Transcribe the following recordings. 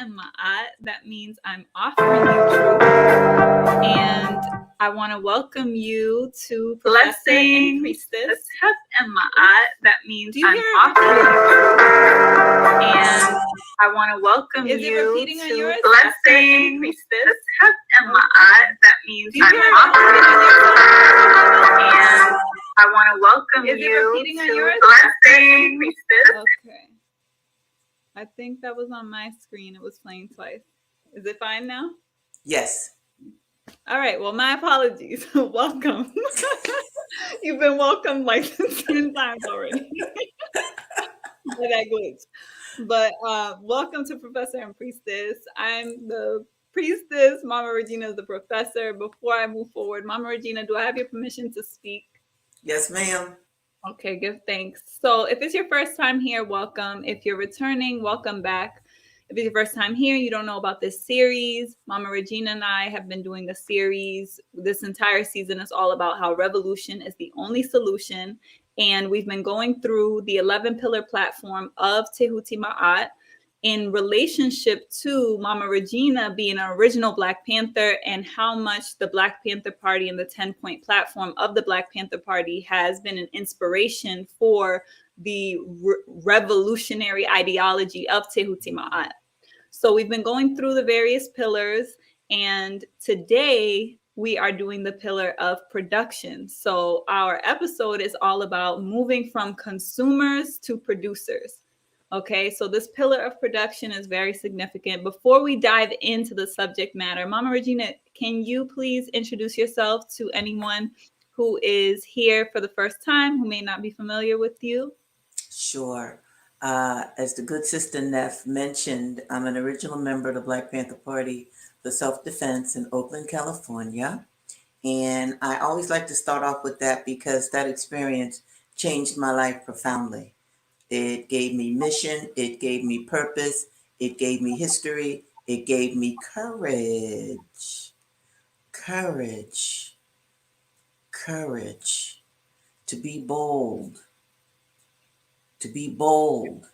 Ma'at. That means I'm offering you truth. And I want to welcome you to Professor and Priestess. Ma'at. That means I'm offering you truth. And I want to welcome you to Professor and Priestess. Ma'at. That means I'm offering you truth. And I want to welcome you to Professor and Priestess. Okay. I think that was on my screen. It was playing twice. Is it fine now? Yes. All right. Well, my apologies. Welcome. You've been welcomed like 10 times already. By that glitch. But welcome to Professor and Priestess. I'm the priestess. Mama Regina is the professor. Before I move forward, Mama Regina, do I have your permission to speak? Yes, ma'am. Okay, give thanks. So if it's your first time here, welcome. If you're returning, welcome back. If it's your first time here, you don't know about this series, Mama Regina and I have been doing a series. This entire season is all about how revolution is the only solution. And we've been going through the 11 pillar platform of Tehuti Ma'at in relationship to Mama Regina being an original Black Panther and how much the Black Panther Party and the 10-point platform of the Black Panther Party has been an inspiration for the revolutionary ideology of Tehuti Ma'at. So we've been going through the various pillars, and today we are doing the pillar of production. So our episode is all about moving from consumers to producers. Okay, so this pillar of production is very significant. Before we dive into the subject matter, Mama Regina, can you please introduce yourself to anyone who is here for the first time, who may not be familiar with you? Sure. As the good sister Neff mentioned, I'm an original member of the Black Panther Party for Self-Defense in Oakland, California. And I always like to start off with that because that experience changed my life profoundly. It gave me mission, it gave me purpose, it gave me history, it gave me courage. Courage. Courage. To be bold. To be bold,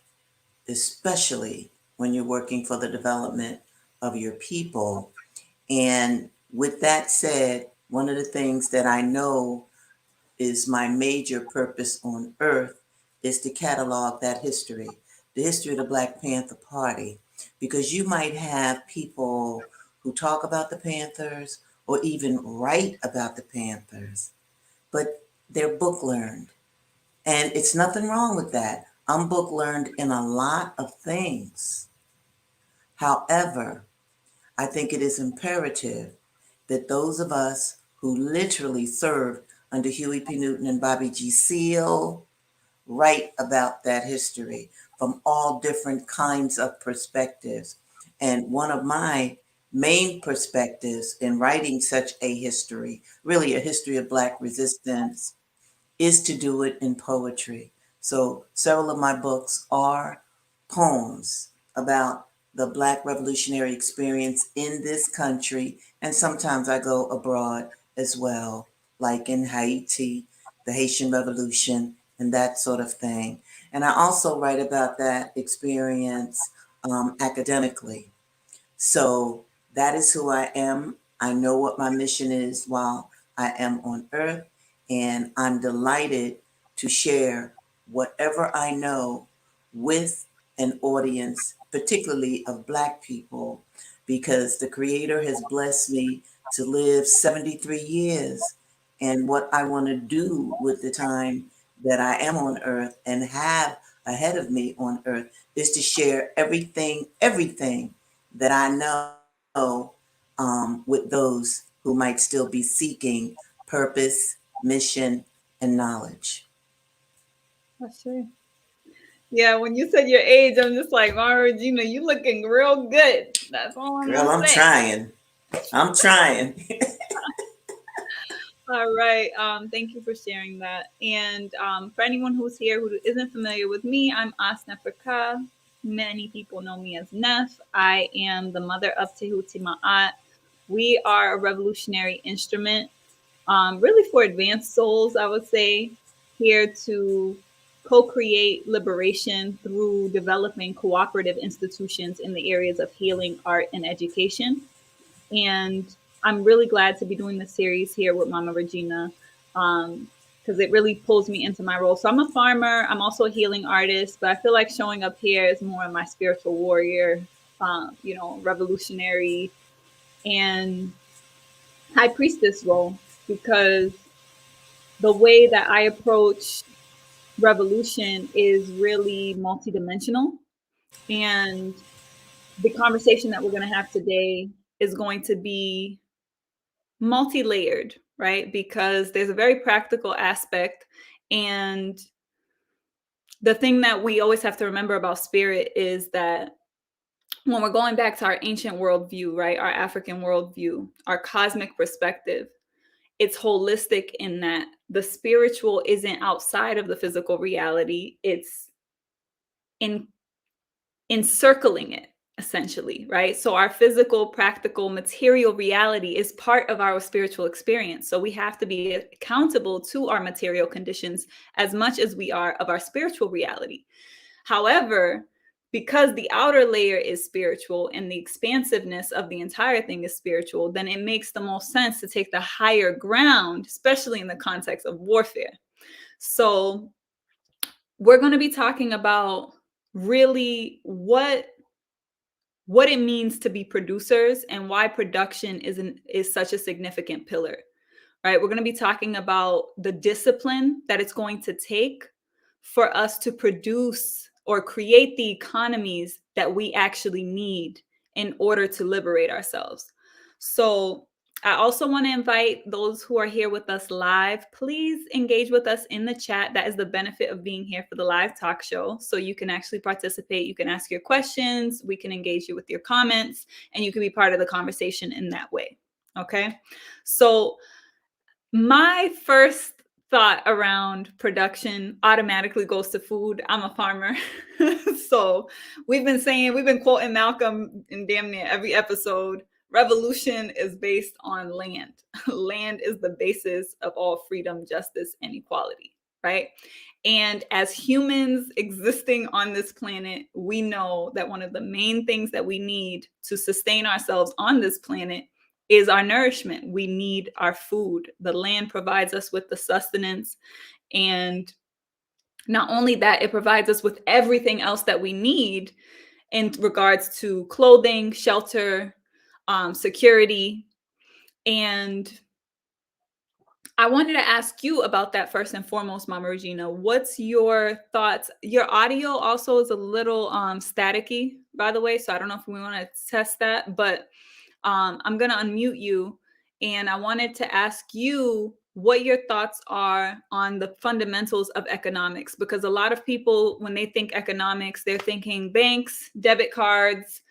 especially when you're working for the development of your people. And with that said, one of the things that I know is my major purpose on earth is to catalog that history, the history of the Black Panther Party, because you might have people who talk about the Panthers or even write about the Panthers, but they're book learned. And it's nothing wrong with that. I'm book learned in a lot of things. However, I think it is imperative that those of us who literally served under Huey P. Newton and Bobby G. Seale write about that history from all different kinds of perspectives. And one of my main perspectives in writing such a history, really a history of Black resistance, is to do it in poetry. So several of my books are poems about the Black revolutionary experience in this country, and sometimes I go abroad as well, like in Haiti, the Haitian Revolution, and that sort of thing. And I also write about that experience academically. So that is who I am. I know what my mission is while I am on earth, and I'm delighted to share whatever I know with an audience, particularly of Black people, because the Creator has blessed me to live 73 years. And what I want to do with the time that I am on earth and have ahead of me on earth is to share everything that I know with those who might still be seeking purpose, mission, and knowledge. That's true. Yeah, when you said your age, I'm just like, Mama Regina, you looking real good. That's all I'm Girl, gonna I'm say. trying. I'm trying. All right. Thank you for sharing that. And for anyone who's here who isn't familiar with me, I'm Aust NeferKa. Many people know me as Nef. I am the mother of Tehuti Ma'at. We are a revolutionary instrument, really for advanced souls, I would say, here to co-create liberation through developing cooperative institutions in the areas of healing, art, and education. And I'm really glad to be doing the series here with Mama Regina, because it really pulls me into my role. So I'm a farmer. I'm also a healing artist, but I feel like showing up here is more of my spiritual warrior, revolutionary and high priestess role, because the way that I approach revolution is really multidimensional. And the conversation that we're going to have today is going to be multi-layered, right? Because there's a very practical aspect. And the thing that we always have to remember about spirit is that when we're going back to our ancient worldview, right, our African worldview, our cosmic perspective, it's holistic in that the spiritual isn't outside of the physical reality. It's in encircling it, essentially, right? So our physical, practical, material reality is part of our spiritual experience. So we have to be accountable to our material conditions as much as we are of our spiritual reality. However, because the outer layer is spiritual and the expansiveness of the entire thing is spiritual, then it makes the most sense to take the higher ground, especially in the context of warfare. So we're going to be talking about really what it means to be producers and why production is such a significant pillar, right? We're going to be talking about the discipline that it's going to take for us to produce or create the economies that we actually need in order to liberate ourselves. So I also want to invite those who are here with us live, please engage with us in the chat. That is the benefit of being here for the live talk show. So you can actually participate. You can ask your questions. We can engage you with your comments, and you can be part of the conversation in that way. Okay. So my first thought around production automatically goes to food. I'm a farmer. So we've been quoting Malcolm in damn near every episode. Revolution is based on land. Land is the basis of all freedom, justice, and equality, right? And as humans existing on this planet, we know that one of the main things that we need to sustain ourselves on this planet is our nourishment. We need our food. The land provides us with the sustenance. And not only that, it provides us with everything else that we need in regards to clothing, shelter, security. And I wanted to ask you about that first and foremost, Mama Regina. What's your thoughts? Your audio also is a little staticky, by the way, so I don't know if we want to test that, but I'm going to unmute you. And I wanted to ask you what your thoughts are on the fundamentals of economics, because a lot of people, when they think economics, they're thinking banks, debit cards,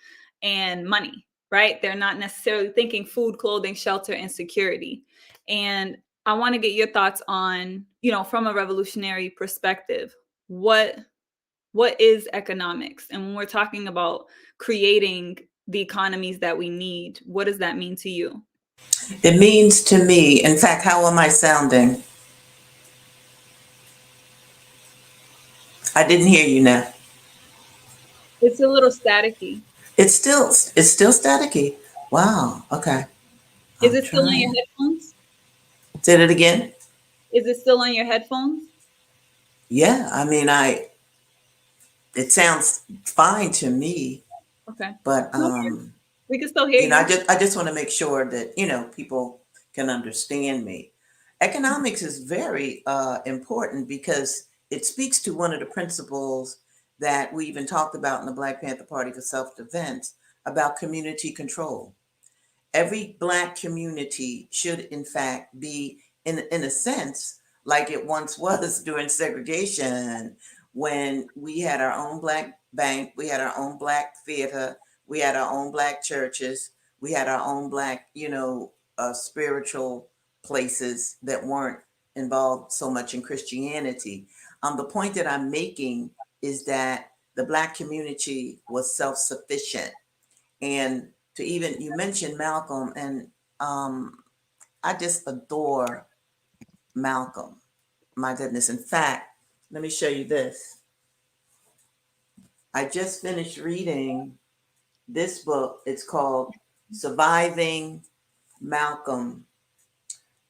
and money, right? They're not necessarily thinking food, clothing, shelter, and security. And I want to get your thoughts on, from a revolutionary perspective, what is economics? And when we're talking about creating the economies that we need, what does that mean to you? It means to me, in fact, how am I sounding? I didn't hear you now. It's a little staticky. It's still staticky. Wow. Okay. Is I'm it still on your trying. headphones? Say it again. Is it still on your headphones? Yeah. I mean, it sounds fine to me, Okay. but No, we can still hear I you. just want to make sure that people can understand me. Economics is very important because it speaks to one of the principles that we even talked about in the Black Panther Party for Self-Defense about community control. Every Black community should, in fact, be, in a sense, like it once was during segregation, when we had our own Black bank, we had our own Black theater, we had our own Black churches, we had our own Black, spiritual places that weren't involved so much in Christianity. The point that I'm making is that the Black community was self-sufficient. And to even, you mentioned Malcolm, and I just adore Malcolm. My goodness. In fact, let me show you this. I just finished reading this book. It's called Surviving Malcolm,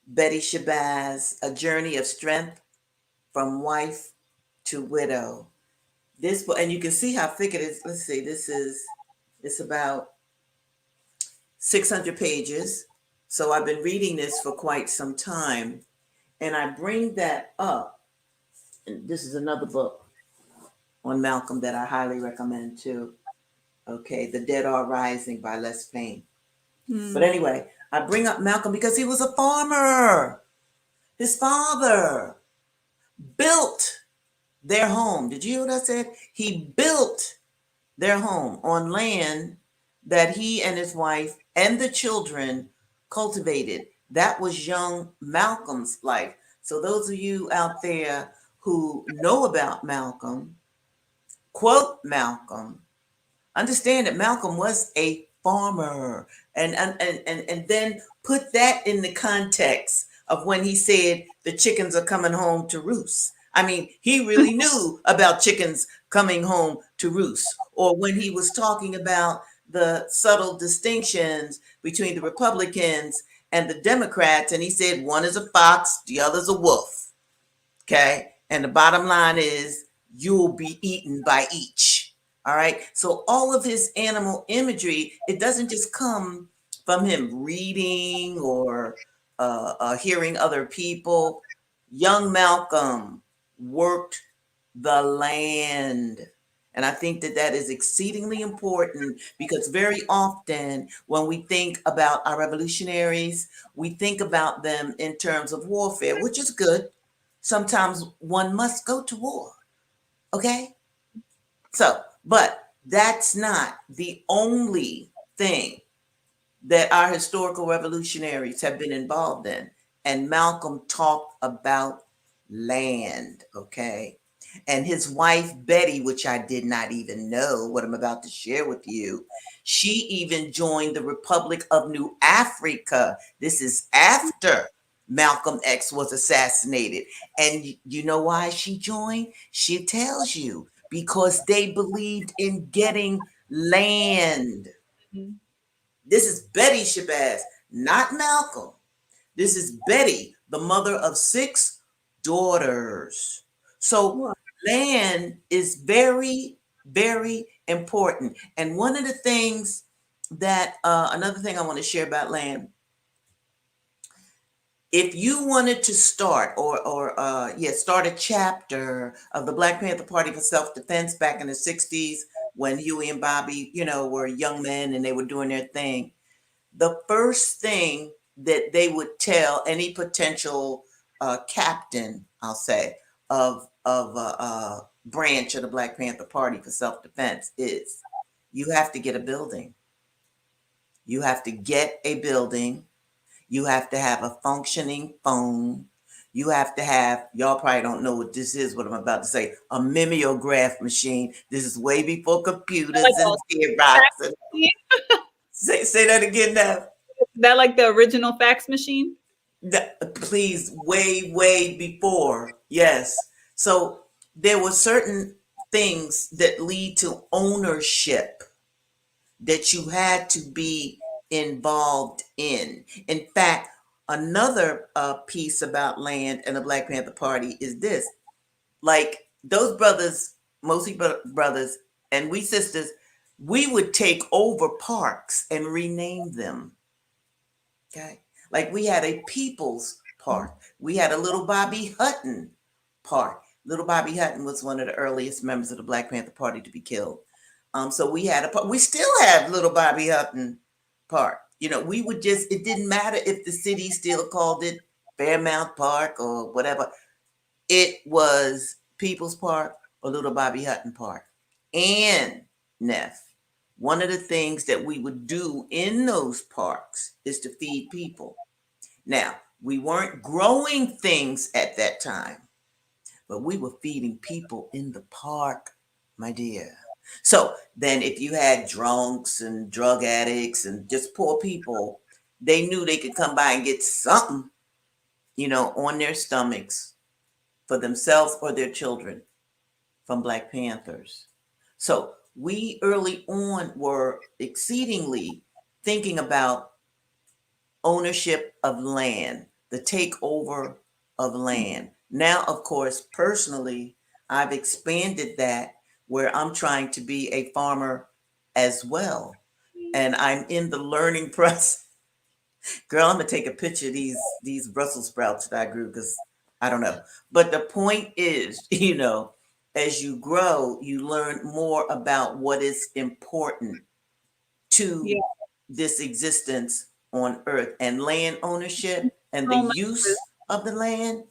Betty Shabazz, A Journey of Strength from Wife to Widow. This book, and you can see how thick it is. Let's see, it's about 600 pages. So I've been reading this for quite some time. And I bring that up. And this is another book on Malcolm that I highly recommend too. Okay, The Dead Are Rising by Les Payne. But anyway, I bring up Malcolm because he was a farmer. His father built their home. Did you hear what I said? He built their home on land that he and his wife and the children cultivated. That was young Malcolm's life. So those of you out there who know about Malcolm, quote Malcolm, understand that Malcolm was a farmer, and then put that in the context of when he said the chickens are coming home to roost. I mean, he really knew about chickens coming home to roost. Or when he was talking about the subtle distinctions between the Republicans and the Democrats, and he said one is a fox, the other's a wolf. Okay, and the bottom line is you'll be eaten by each. All right, so all of his animal imagery, it doesn't just come from him reading or hearing other people. Young Malcolm worked the land. And I think that that is exceedingly important because very often when we think about our revolutionaries, we think about them in terms of warfare, which is good. Sometimes one must go to war. Okay? So, but that's not the only thing that our historical revolutionaries have been involved in. And Malcolm talked about land, okay? And his wife, Betty, which I did not even know what I'm about to share with you, she even joined the Republic of New Africa. This is after Malcolm X was assassinated. And you know why she joined? She tells you because they believed in getting land. This is Betty Shabazz, not Malcolm. This is Betty, the mother of 6 daughters. So land is very, very important. And one of the things that, another thing I want to share about land, if you wanted to start start a chapter of the Black Panther Party for Self-Defense back in the 60s when Huey and Bobby, were young men and they were doing their thing, the first thing that they would tell any potential captain, I'll say, of a branch of the Black Panther Party for self-defense is you have to get a building. You have to get a building. You have to have a functioning phone. You have to have, y'all probably don't know what this is, what I'm about to say, a mimeograph machine. This is way before computers Like and Xerox. Say that again now. that like the original fax machine? Please, way before. Yes. So there were certain things that lead to ownership that you had to be involved in. In fact, another piece about land and the Black Panther Party is this. Like those brothers, mostly brothers, and we sisters, we would take over parks and rename them. Okay. Like we had a People's Park. We had a Little Bobby Hutton Park. Little Bobby Hutton was one of the earliest members of the Black Panther Party to be killed. So we had a park. We still have Little Bobby Hutton Park. We would it didn't matter if the city still called it Fairmount Park or whatever. It was People's Park or Little Bobby Hutton Park. And Neff, one of the things that we would do in those parks is to feed people. Now, we weren't growing things at that time, but we were feeding people in the park, my dear. So then if you had drunks and drug addicts and just poor people, they knew they could come by and get something, on their stomachs for themselves or their children from Black Panthers. So we early on were exceedingly thinking about ownership of land, the takeover of land. Now, of course, personally, I've expanded that where I'm trying to be a farmer as well. And I'm in the learning process. Girl, I'm gonna take a picture of these Brussels sprouts that I grew because I don't know. But the point is, as you grow, you learn more about what is important Yeah. to this existence on earth, and land ownership and the So much. use of the land.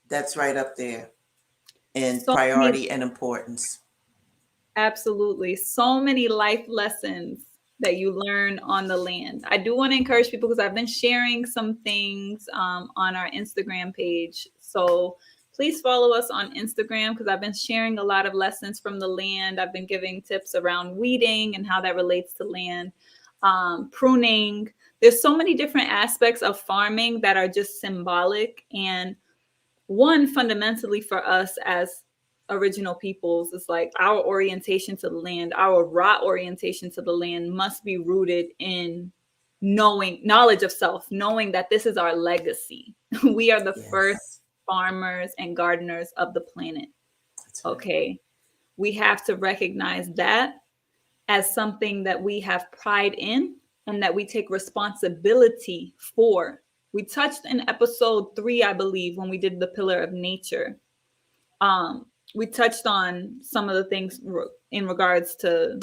That's right up there in So many. priority and importance. Absolutely. So many life lessons that you learn on the land. I do want to encourage people because I've been sharing some things on our Instagram page. So please follow us on Instagram because I've been sharing a lot of lessons from the land. I've been giving tips around weeding and how that relates to land, pruning. There's so many different aspects of farming that are just symbolic. And one, fundamentally for us as original peoples, is like our orientation to the land, our raw orientation to the land must be rooted in knowledge of self, knowing that this is our legacy. We are the first Yes, farmers and gardeners of the planet. that's right. Okay. We have to recognize that as something that we have pride in and that we take responsibility for. We touched in episode 3, I believe, when we did the pillar of nature. We touched on some of the things in regards to,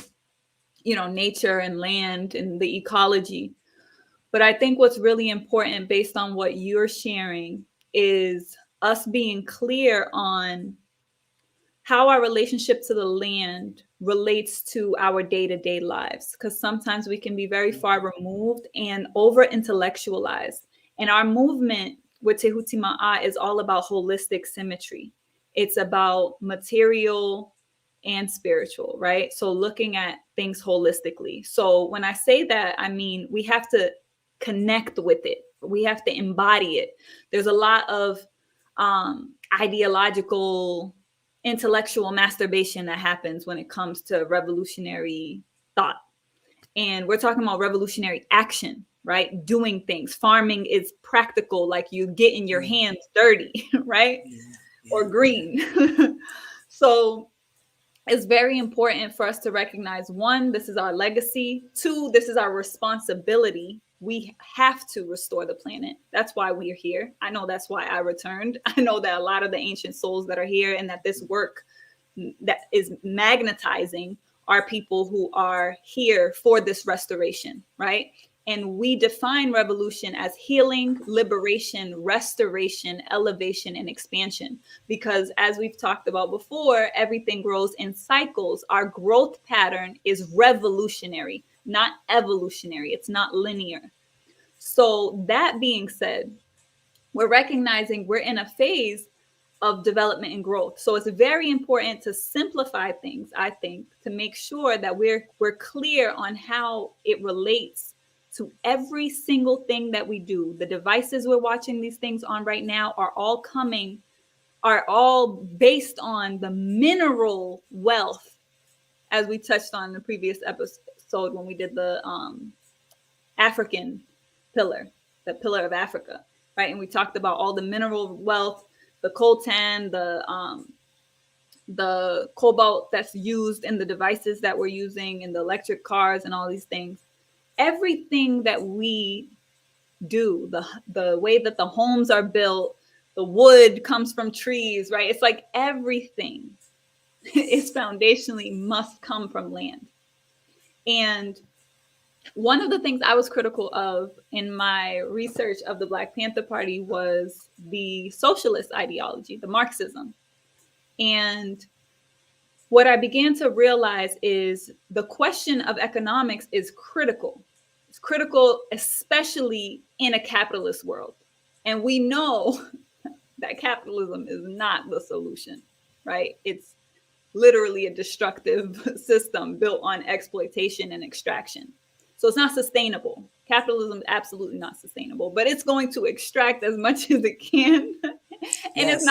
nature and land and the ecology. But I think what's really important based on what you're sharing is us being clear on how our relationship to the land relates to our day-to-day lives, because sometimes we can be very far removed and over intellectualized. And our movement with Tehuti Ma'at is all about holistic symmetry. It's about material and spiritual, right? So looking at things holistically. So when I say that, I mean we have to connect with it. We have to embody it. There's a lot of ideological, intellectual masturbation that happens when it comes to revolutionary thought. And we're talking about revolutionary action, right? Doing things. Farming is practical, like you getting your Yeah, hands dirty, right? yeah, Or yeah, yeah. green. So it's very important for us to recognize, one, this is our legacy. Two, this is our responsibility. We have to restore the planet. That's why we're here. I know that's why I returned. I know that a lot of the ancient souls that are here and that this work that is magnetizing are people who are here for this restoration, right? And we define revolution as healing, liberation, restoration, elevation, and expansion. Because as we've talked about before, everything grows in cycles. Our growth pattern is revolutionary, not evolutionary. It's not linear. So that being said, we're recognizing we're in a phase of development and growth. So it's very important to simplify things, I think, to make sure that we're clear on how it relates to every single thing that we do. The devices we're watching these things on right now are all based on the mineral wealth, as we touched on in the previous episode when we did the African pillar, the pillar of Africa, right? And we talked about all the mineral wealth, the coltan, the cobalt that's used in the devices that we're using in the electric cars and all these things. Everything that we do, the way that the homes are built, the wood comes from trees, right? It's like everything is foundationally must come from land. And one of the things I was critical of in my research of the Black Panther Party was the socialist ideology, the Marxism. And what I began to realize is the question of economics is critical. It's critical, especially in a capitalist world. And we know that capitalism is not the solution, right? It's literally a destructive system built on exploitation and extraction. So it's not sustainable. Capitalism is absolutely not sustainable, but it's going to extract as much as it can And Yes.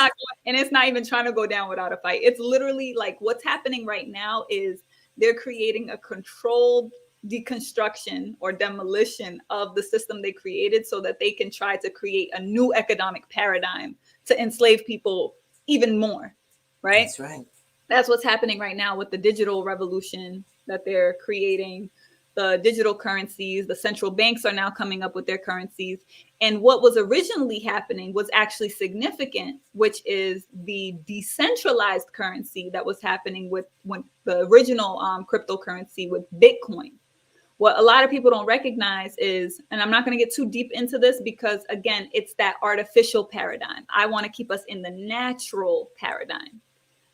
it's not even trying to go down without a fight. It's literally like what's happening right now is they're creating a controlled deconstruction or demolition of the system they created so that they can try to create a new economic paradigm to enslave people even more, right? That's right. That's what's happening right now with the digital revolution that they're creating. The digital currencies, the central banks are now coming up with their currencies. And what was originally happening was actually significant, which is the decentralized currency that was happening with when the original cryptocurrency with Bitcoin. What a lot of people don't recognize is, and I'm not going to get too deep into this because, again, it's that artificial paradigm. I want to keep us in the natural paradigm.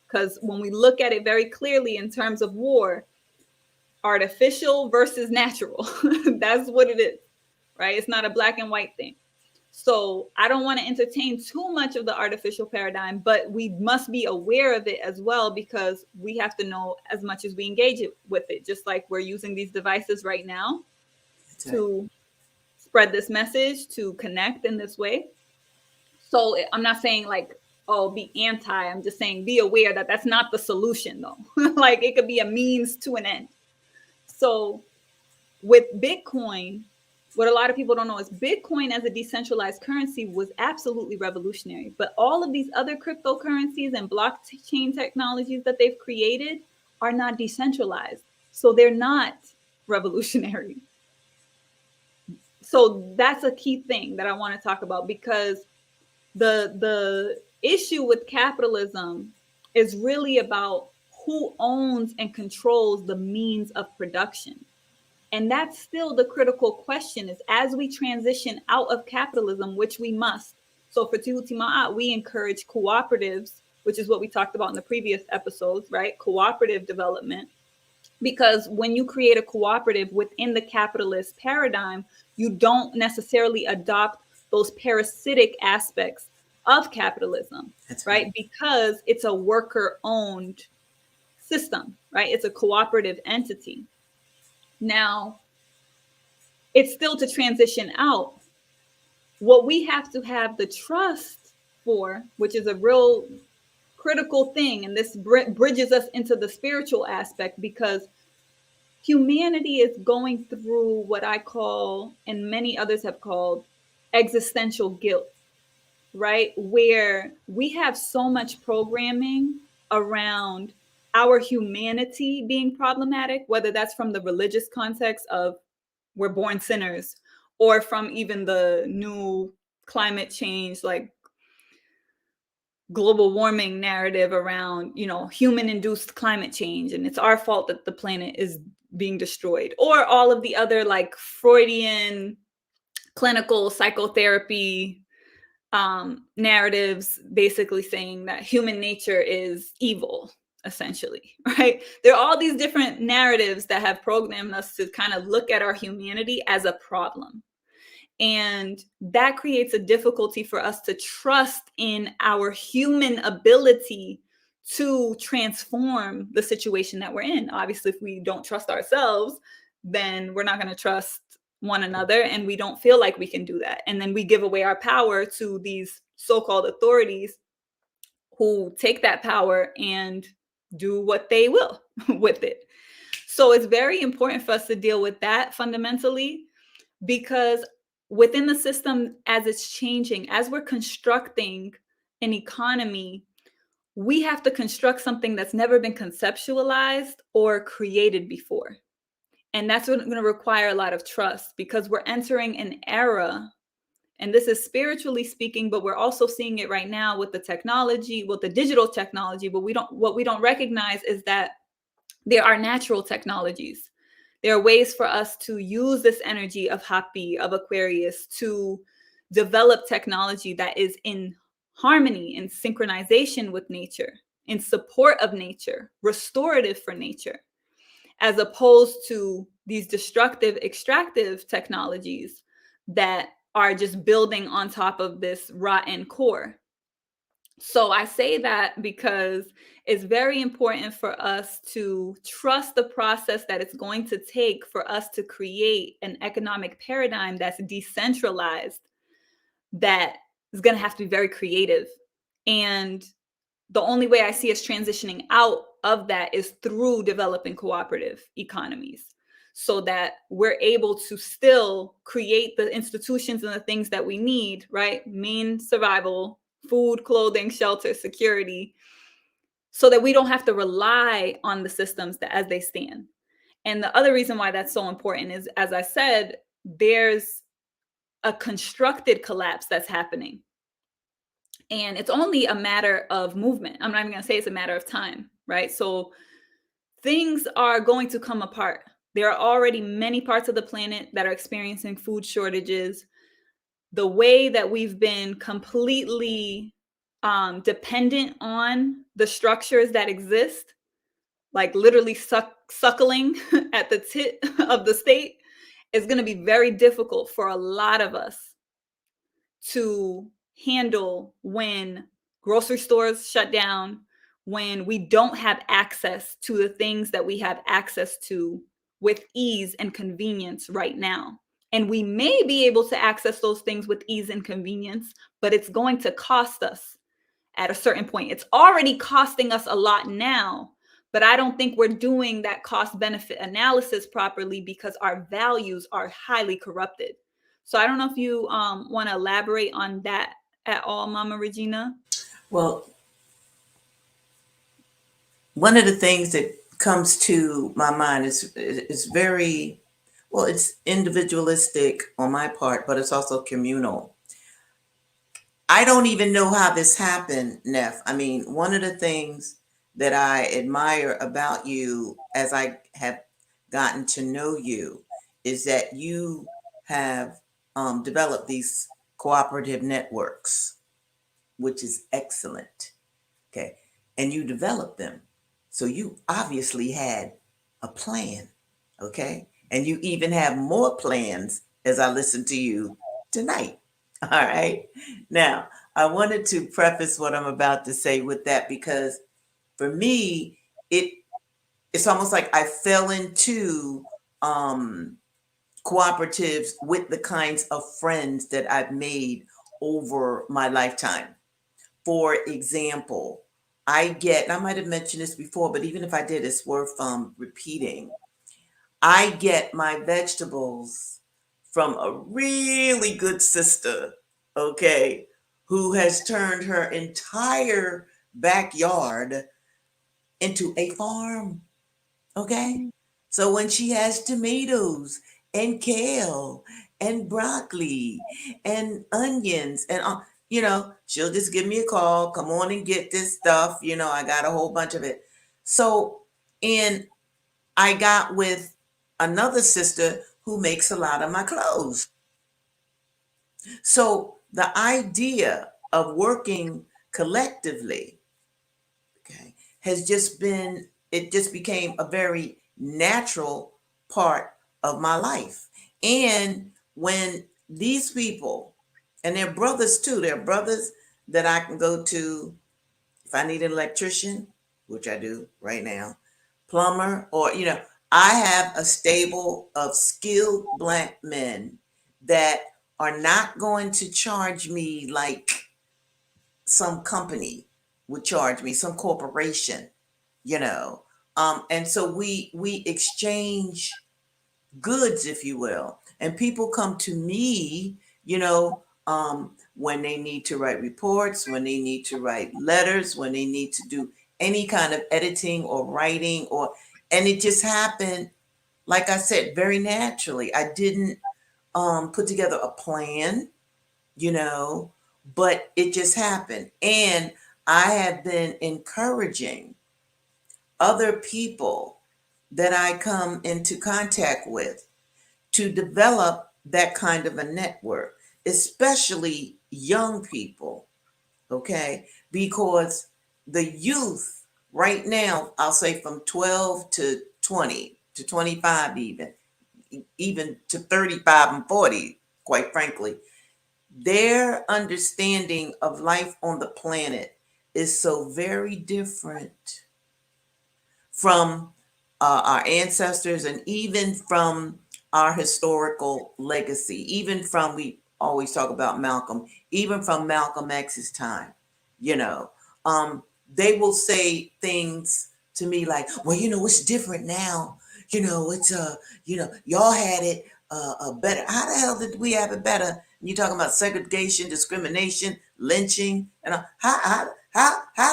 Because when we look at it very clearly in terms of war, artificial versus natural, that's what it is, right? It's not a black and white thing. So I don't want to entertain too much of the artificial paradigm, but we must be aware of it as well because we have to know as much as we engage it with it, just like we're using these devices right now That's right. to spread this message, to connect in this way. So I'm not saying like, oh, be anti. I'm just saying be aware that that's not the solution though. Like it could be a means to an end. So with Bitcoin, what a lot of people don't know is Bitcoin as a decentralized currency was absolutely revolutionary. But all of these other cryptocurrencies and blockchain technologies that they've created are not decentralized. So they're not revolutionary. So that's a key thing that I want to talk about because the issue with capitalism is really about who owns and controls the means of production. And that's still the critical question is as we transition out of capitalism, which we must. So for Tehuti Ma'at, we encourage cooperatives, which is what we talked about in the previous episodes, right? Cooperative development. Because when you create a cooperative within the capitalist paradigm, you don't necessarily adopt those parasitic aspects of capitalism, That's right. right? Because it's a worker owned system, right? It's a cooperative entity. Now, it's still to transition out. What we have to have the trust for, which is a real critical thing, and this bridges us into the spiritual aspect because humanity is going through what I call, and many others have called, existential guilt, right? Where we have so much programming around our humanity being problematic, whether that's from the religious context of we're born sinners, or from even the new climate change, like global warming narrative around, human induced climate change. And it's our fault that the planet is being destroyed, or all of the other like Freudian clinical psychotherapy narratives basically saying that human nature is evil, essentially, right? There are all these different narratives that have programmed us to kind of look at our humanity as a problem. And that creates a difficulty for us to trust in our human ability to transform the situation that we're in. Obviously, if we don't trust ourselves, then we're not going to trust one another, and we don't feel like we can do that. And then we give away our power to these so-called authorities who take that power and do what they will with it. So it's very important for us to deal with that fundamentally, because within the system, as it's changing, as we're constructing an economy, we have to construct something that's never been conceptualized or created before. And that's going to require a lot of trust because we're entering an era, and this is spiritually speaking, but we're also seeing it right now with the technology, with the digital technology. But what we don't recognize is that there are natural technologies. There are ways for us to use this energy of Hapi, of Aquarius, to develop technology that is in harmony, in synchronization with nature, in support of nature, restorative for nature, as opposed to these destructive, extractive technologies that are just building on top of this rotten core. So I say that because it's very important for us to trust the process that it's going to take for us to create an economic paradigm that's decentralized, that is going to have to be very creative. And the only way I see us transitioning out of that is through developing cooperative economies, so that we're able to still create the institutions and the things that we need, right? Main survival, food, clothing, shelter, security, so that we don't have to rely on the systems that as they stand. And the other reason why that's so important is, as I said, there's a constructed collapse that's happening. And it's only a matter of movement. I'm not even going to say it's a matter of time, right? So things are going to come apart. There are already many parts of the planet that are experiencing food shortages. The way that we've been completely dependent on the structures that exist, like literally suckling at the tit of the state, is going to be very difficult for a lot of us to handle when grocery stores shut down, when we don't have access to the things that we have access to with ease and convenience right now. And we may be able to access those things with ease and convenience, but it's going to cost us at a certain point. It's already costing us a lot now, but I don't think we're doing that cost benefit analysis properly because our values are highly corrupted. So I don't know if you want to elaborate on that at all, Mama Regina. Well, one of the things that comes to my mind is very, well, it's individualistic on my part, but it's also communal. I don't even know how this happened, Neff. I mean, one of the things that I admire about you as I have gotten to know you is that you have developed these cooperative networks, which is excellent. Okay. And you developed them. So you obviously had a plan. Okay. And you even have more plans as I listen to you tonight. All right. Now, I wanted to preface what I'm about to say with that because for me, it's almost like I fell into cooperatives with the kinds of friends that I've made over my lifetime. For example, and I might have mentioned this before, but even if I did, it's worth repeating. I get my vegetables from a really good sister, okay, who has turned her entire backyard into a farm, okay? So when she has tomatoes and kale and broccoli and onions and she'll just give me a call, come on and get this stuff. I got a whole bunch of it. So, and I got with another sister who makes a lot of my clothes. So the idea of working collectively, okay, it just became a very natural part of my life. And when these people, and they're brothers too, they're brothers that I can go to if I need an electrician, which I do right now, plumber, or, I have a stable of skilled Black men that are not going to charge me like some company would charge me, some corporation, you know. And so we exchange goods, if you will, and people come to me, when they need to write reports, when they need to write letters, when they need to do any kind of editing or writing, and it just happened, like I said, very naturally. I didn't put together a plan, you know, but it just happened. And I have been encouraging other people that I come into contact with to develop that kind of a network, especially young people, okay? Because the youth right now, I'll say from 12 to 20 to 25, even to 35 and 40, quite frankly, their understanding of life on the planet is so very different from our ancestors and even from our historical legacy, even from, we always talk about Malcolm, even from Malcolm X's time. you know. They will say things to me like, well, it's different now. It's y'all had it better. How the hell did we have it better? You talking about segregation, discrimination, lynching, and how's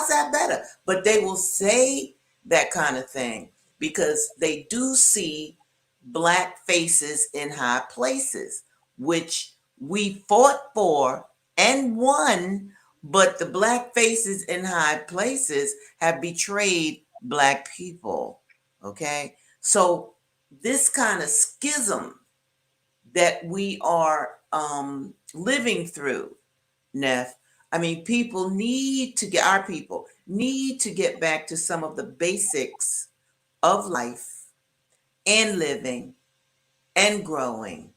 that better? But they will say that kind of thing because they do see Black faces in high places, which we fought for and won, but the Black faces in high places have betrayed Black people. Okay. So this kind of schism that we are living through, Neff, I mean, our people need to get back to some of the basics of life and living and growing,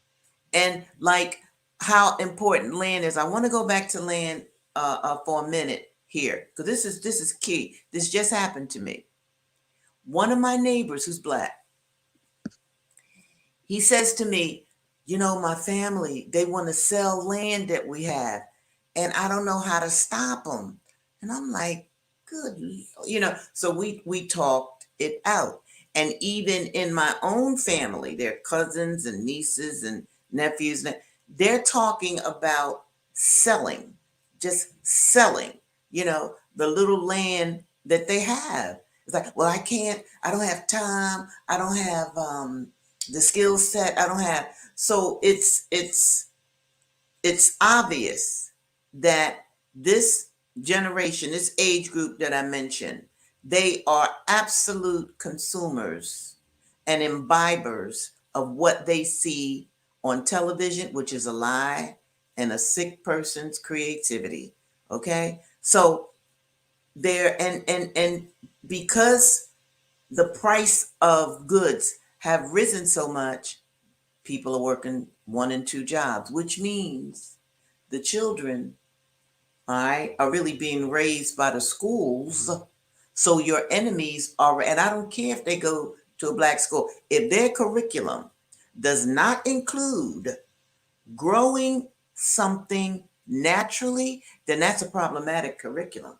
and like how important land is. I want to go back to land for a minute here because this is key. This just happened to me. One of my neighbors who's Black, he says to me, my family, they want to sell land that we have, and I don't know how to stop them. And I'm like, good, so we talked it out. And even in my own family, their cousins and nieces and nephews, they're talking about selling, just selling, the little land that they have. It's like, well, I don't have time. I don't have the skill set. I don't have. So it's obvious that this generation, this age group that I mentioned, they are absolute consumers and imbibers of what they see on television, which is a lie and a sick person's creativity. Okay. So there, and because the price of goods have risen so much, people are working 1 and 2 jobs, which means the children, all right, are really being raised by the schools. So your enemies are, and I don't care if they go to a Black school, if their curriculum does not include growing something naturally, then that's a problematic curriculum.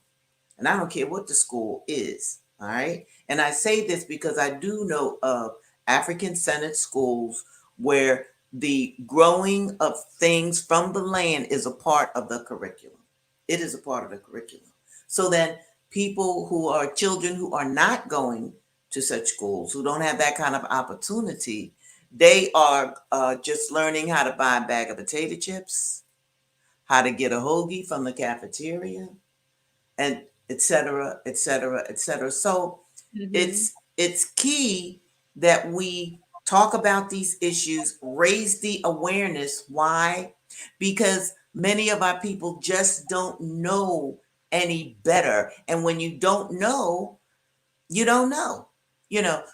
And I don't care what the school is. All right. And I say this because I do know of African centered schools where the growing of things from the land is a part of the curriculum. It is a part of the curriculum. So then people who are children who are not going to such schools, who don't have that kind of opportunity, they are just learning how to buy a bag of potato chips, how to get a hoagie from the cafeteria, and et cetera, et cetera, et cetera. So it's key that we talk about these issues, raise the awareness. Why? Because many of our people just don't know any better. And when you don't know, you don't know.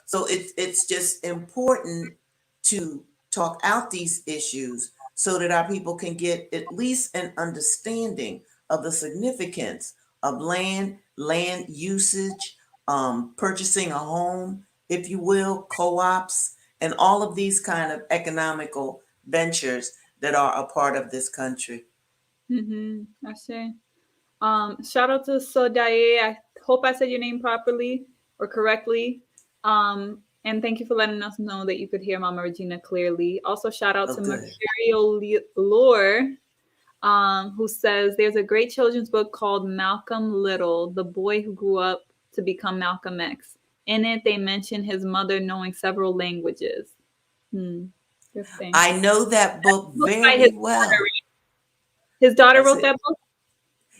So it's just important to talk out these issues so that our people can get at least an understanding of the significance of land usage, purchasing a home, if you will, co-ops, and all of these kind of economical ventures that are a part of this country. I see. Shout out to Sodaye. I hope I said your name properly or correctly. And thank you for letting us know that you could hear Mama Regina clearly. Also, shout out Oh, to good. Mercurial Lore, who says there's a great children's book called Malcolm Little, the boy who grew up to become Malcolm X. In it, they mention his mother knowing several languages. Interesting. I know that book By his very well. daughter. His daughter That's wrote it. that book?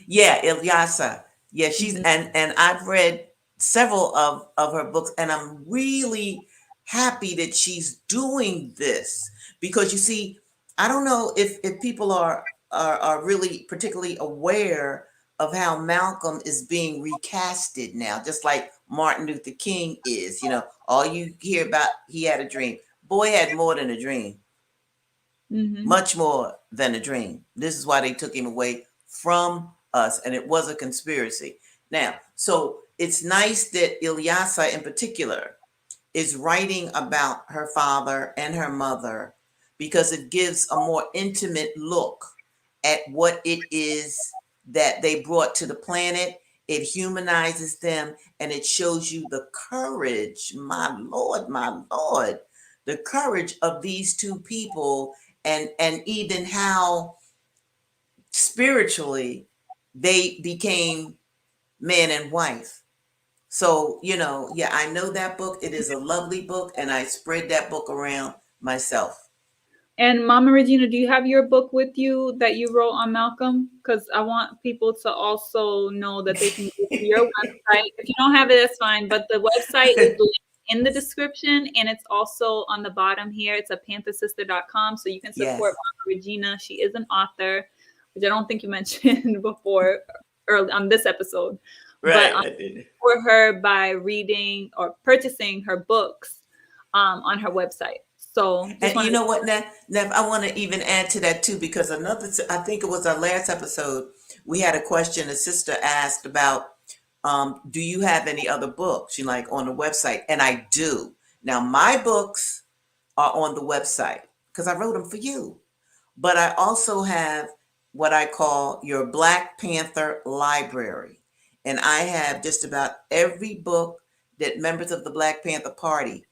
Yeah, Ilyasa. Yeah, she's Mhm. and I've read several of her books, and I'm really happy that she's doing this because you see, I don't know if people are really particularly aware of how Malcolm is being recasted now, just like Martin Luther King is. All you hear about, he had a dream. Boy had more than a dream, much more than a dream. This is why they took him away from us, and it was a conspiracy. Now, so it's nice that Ilyasa in particular is writing about her father and her mother because it gives a more intimate look at what it is that they brought to the planet. It humanizes them and it shows you the courage, my Lord, the courage of these two people, and even how spiritually they became man and wife. So, yeah, I know that book. It is a lovely book, and I spread that book around myself. And Mama Regina, do you have your book with you that you wrote on Malcolm? Because I want people to also know that they can go to your website. If you don't have it, that's fine. But the website is linked in the description, and it's also on the bottom here. It's a panthersister.com, so you can Yes. support Mama Regina. She is an author, which I don't think you mentioned before early on this episode. Right. But support her by reading or purchasing her books on her website. So, And you know what, Nev, I want to even add to that too, because I think it was our last episode, we had a question a sister asked about, do you have any other books you like on the website? And I do. Now, my books are on the website because I wrote them for you. But I also have what I call your Black Panther library. And I have just about every book that members of the Black Panther Party,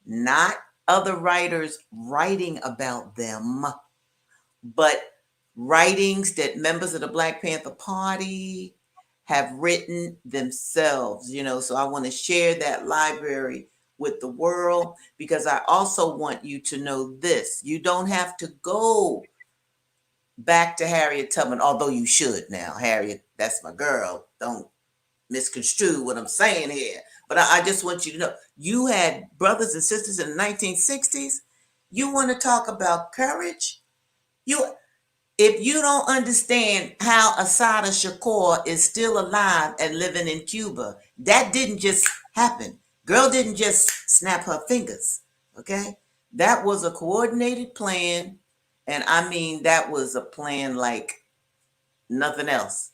not other writers writing about them, but writings that members of the Black Panther Party have written themselves, so I want to share that library with the world, because I also want you to know this. You don't have to go back to Harriet Tubman, although you should now. Harriet, that's my girl. Don't misconstrue what I'm saying here. But I just want you to know, you had brothers and sisters in the 1960s. You want to talk about courage? If you don't understand how Asada Shakur is still alive and living in Cuba, that didn't just happen. Girl didn't just snap her fingers, okay? That was a coordinated plan, and I mean, that was a plan like nothing else.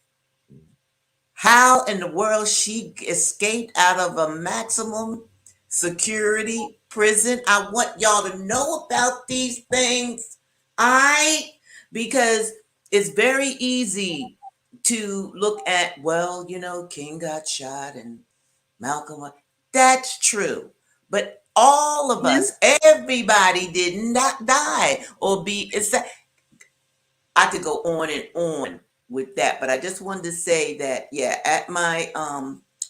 How in the world she escaped out of a maximum security prison? I want y'all to know about these things. Because it's very easy to look at, well, King got shot and Malcolm. That's true. But all of us, everybody did not die or be. I could go on and on with that, but I just wanted to say that, yeah, at my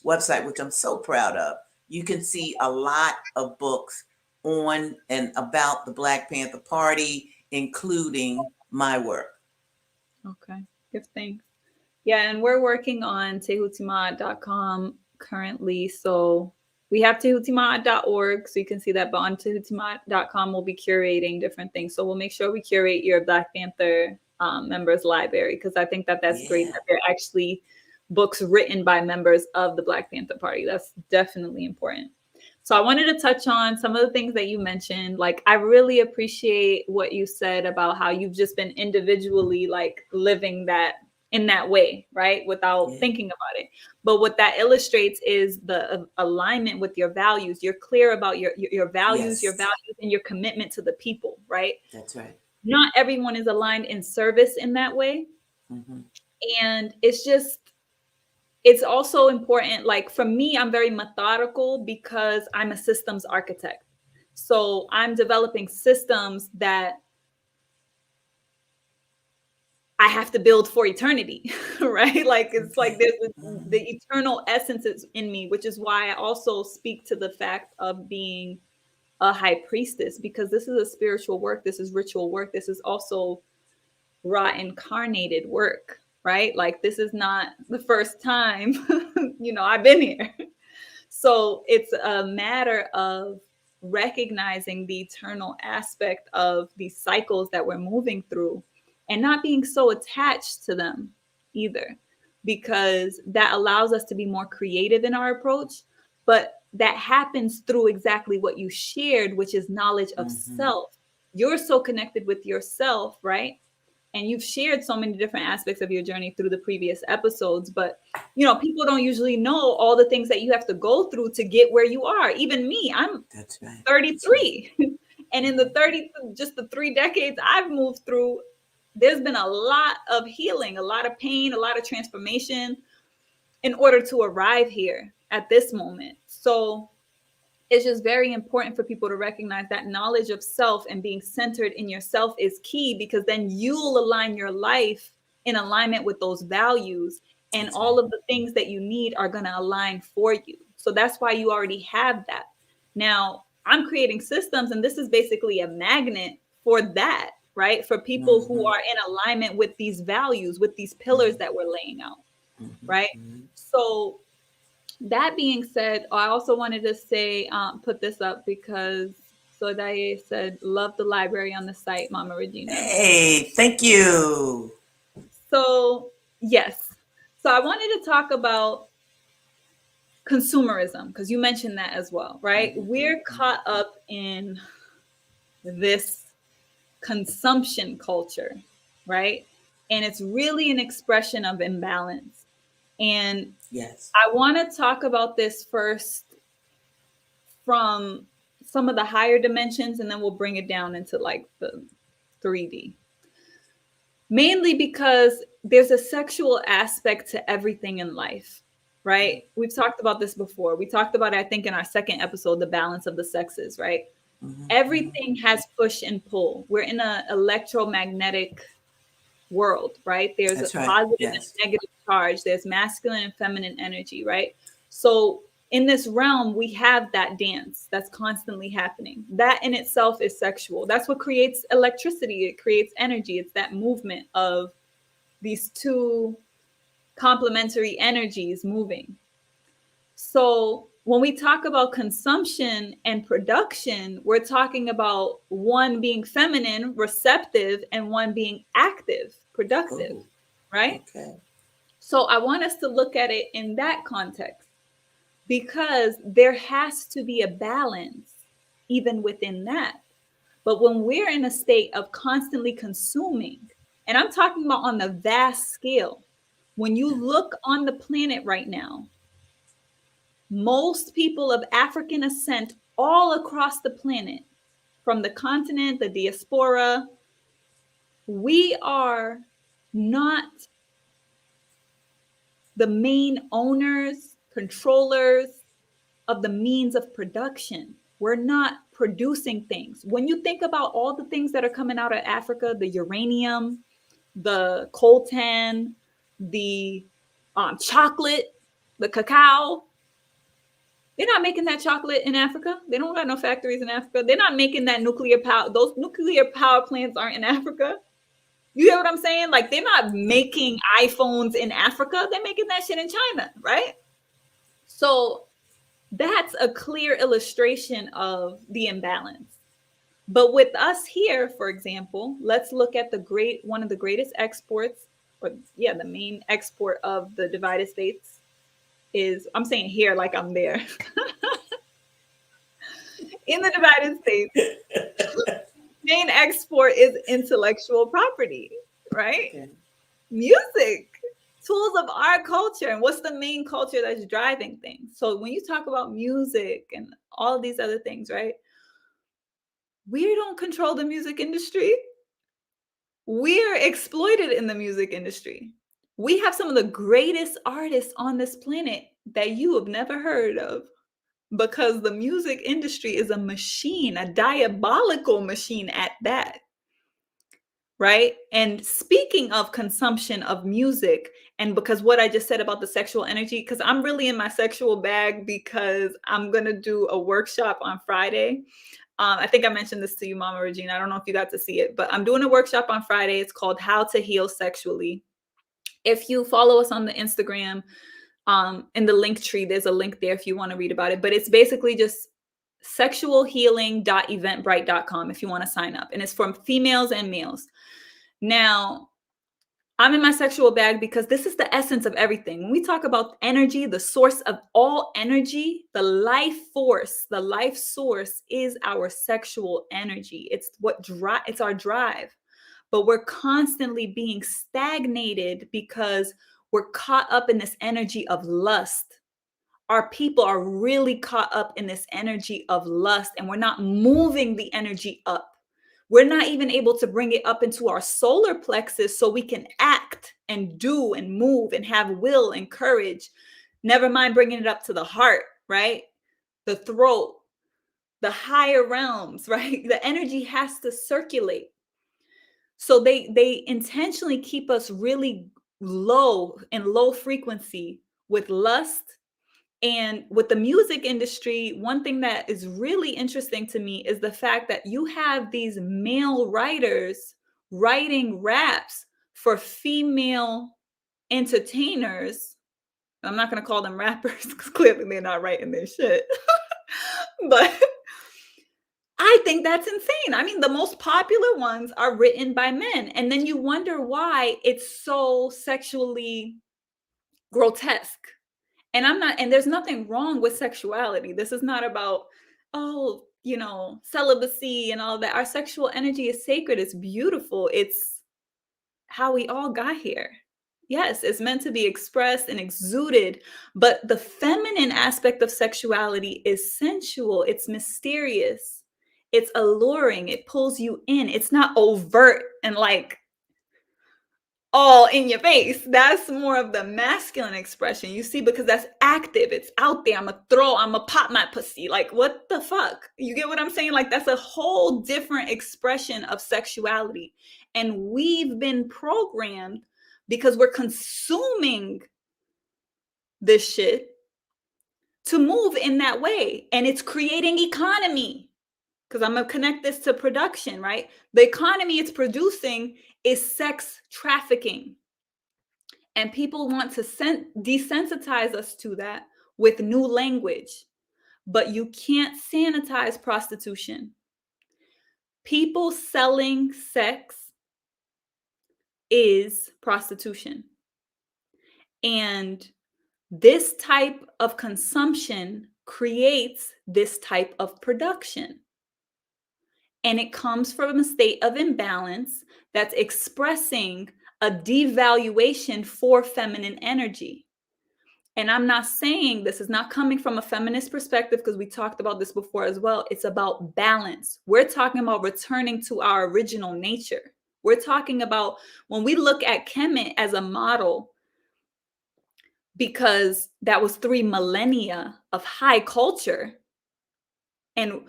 website, which I'm so proud of, you can see a lot of books on and about the Black Panther Party, including my work. Okay, good, thanks. Yeah, and we're working on tehutima'at.com currently. So we have tehutima'at.org, so you can see that. But on tehutima'at.com, we'll be curating different things. So we'll make sure we curate your Black Panther members library, because I think that that's great that they're actually books written by members of the Black Panther Party. That's definitely important. So I wanted to touch on some of the things that you mentioned. Like, I really appreciate what you said about how you've just been individually like living that in that way, right? Without thinking about it. But what that illustrates is the alignment with your values. You're clear about your values, your values and your commitment to the people, right? That's right. Not everyone is aligned in service in that way. Mm-hmm. And it's also important. Like, for me, I'm very methodical because I'm a systems architect. So I'm developing systems that I have to build for eternity, right? Like, it's like there's the eternal essence is in me, which is why I also speak to the fact of being a high priestess, because this is a spiritual work. This is ritual work. This is also Ra incarnated work, right? Like, this is not the first time, I've been here. So it's a matter of recognizing the eternal aspect of these cycles that we're moving through and not being so attached to them either, because that allows us to be more creative in our approach. But that happens through exactly what you shared, which is knowledge of self. You're so connected with yourself, right? And you've shared so many different aspects of your journey through the previous episodes. But, people don't usually know all the things that you have to go through to get where you are. Even me, I'm 33. And in just the 3 decades I've moved through, there's been a lot of healing, a lot of pain, a lot of transformation in order to arrive here at this moment. So it's just very important for people to recognize that knowledge of self and being centered in yourself is key, because then you'll align your life in alignment with those values, and That's right. all of the things that you need are going to align for you. So that's why you already have that. Now, I'm creating systems, and this is basically a magnet for that, right? For people who Mm-hmm. are in alignment with these values, with these pillars Mm-hmm. that we're laying out, right? Mm-hmm. So that being said, I also wanted to say, put this up because Sodaye said, love the library on the site, Mama Regina. Hey, thank you. So, yes. So I wanted to talk about consumerism because you mentioned that as well, right? We're Mm-hmm. caught up in this consumption culture, right? And it's really an expression of imbalance. And Yes. I want to talk about this first from some of the higher dimensions, and then we'll bring it down into like the 3D. Mainly because there's a sexual aspect to everything in life, right? We've talked about this before. We talked about it, I think, in our second episode, the balance of the sexes, right? Mm-hmm. Mm-hmm. Everything has push and pull. We're in an electromagnetic world, right? There's a That's right. positive and Yes. negative charge. There's masculine and feminine energy, right? So in this realm, we have that dance that's constantly happening. That in itself is sexual. That's what creates electricity. It creates energy. It's that movement of these two complementary energies moving. So when we talk about consumption and production, we're talking about one being feminine, receptive, and one being active, productive, Oh, right? okay. So I want us to look at it in that context, because there has to be a balance even within that. But when we're in a state of constantly consuming, and I'm talking about on the vast scale, when you Yeah. look on the planet right now, most people of African ascent all across the planet, from the continent, the diaspora, we are not the main owners, controllers of the means of production. We're not producing things. When you think about all the things that are coming out of Africa, the uranium, the coltan, the chocolate, the cacao, they're not making that chocolate in Africa. They don't got no factories in Africa. They're not making that nuclear power. Those nuclear power plants aren't in Africa. You hear what I'm saying? Like, they're not making iPhones in Africa. They're making that shit in China, right? So that's a clear illustration of the imbalance. But with us here, for example, let's look at one of the greatest exports, or yeah, the main export of the divided states is, I'm saying here like I'm there. In the divided states, main export is intellectual property, right? Okay. Music, tools of our culture. And what's the main culture that's driving things? So when you talk about music and all of these other things, right? We don't control the music industry. We're exploited in the music industry. We have some of the greatest artists on this planet that you have never heard of, because the music industry is a machine, a diabolical machine at that. Right. And speaking of consumption of music, and because what I just said about the sexual energy, because I'm really in my sexual bag, because I'm going to do a workshop on Friday. I think I mentioned this to you, Mama Regina. I don't know if you got to see it, but I'm doing a workshop on Friday. It's called How to Heal Sexually. If you follow us on the Instagram, in the link tree, there's a link there if you want to read about it. But it's basically just sexualhealing.eventbrite.com if you want to sign up. And it's for females and males. Now, I'm in my sexual bag because this is the essence of everything. When we talk about energy, the source of all energy, the life force, the life source is our sexual energy. It's it's our drive. But we're constantly being stagnated because we're caught up in this energy of lust. Our people are really caught up in this energy of lust, and we're not moving the energy up. We're not even able to bring it up into our solar plexus so we can act and do and move and have will and courage. Never mind bringing it up to the heart, right? The throat, the higher realms, right? The energy has to circulate. So they intentionally keep us really low and low frequency with lust. And with the music industry, one thing that is really interesting to me is the fact that you have these male writers writing raps for female entertainers. I'm not going to call them rappers because clearly they're not writing their shit. But I think that's insane. I mean, the most popular ones are written by men. And then you wonder why it's so sexually grotesque. And there's nothing wrong with sexuality. This is not about, oh, celibacy and all that. Our sexual energy is sacred. It's beautiful. It's how we all got here. Yes, it's meant to be expressed and exuded, but the feminine aspect of sexuality is sensual. It's mysterious. It's alluring. It pulls you in. It's not overt and like all in your face. That's more of the masculine expression, you see, because that's active. It's out there. I'm gonna pop my pussy. Like, what the fuck? You get what I'm saying? Like, that's a whole different expression of sexuality. And we've been programmed because we're consuming this shit to move in that way. And it's creating economy. Because I'm gonna connect this to production, right? The economy it's producing is sex trafficking. And people want to desensitize us to that with new language. But you can't sanitize prostitution. People selling sex is prostitution. And this type of consumption creates this type of production. And it comes from a state of imbalance that's expressing a devaluation for feminine energy. And I'm not saying this is not coming from a feminist perspective because we talked about this before as well. It's about balance. We're talking about returning to our original nature. We're talking about when we look at Kemet as a model, because that was 3 millennia of high culture. And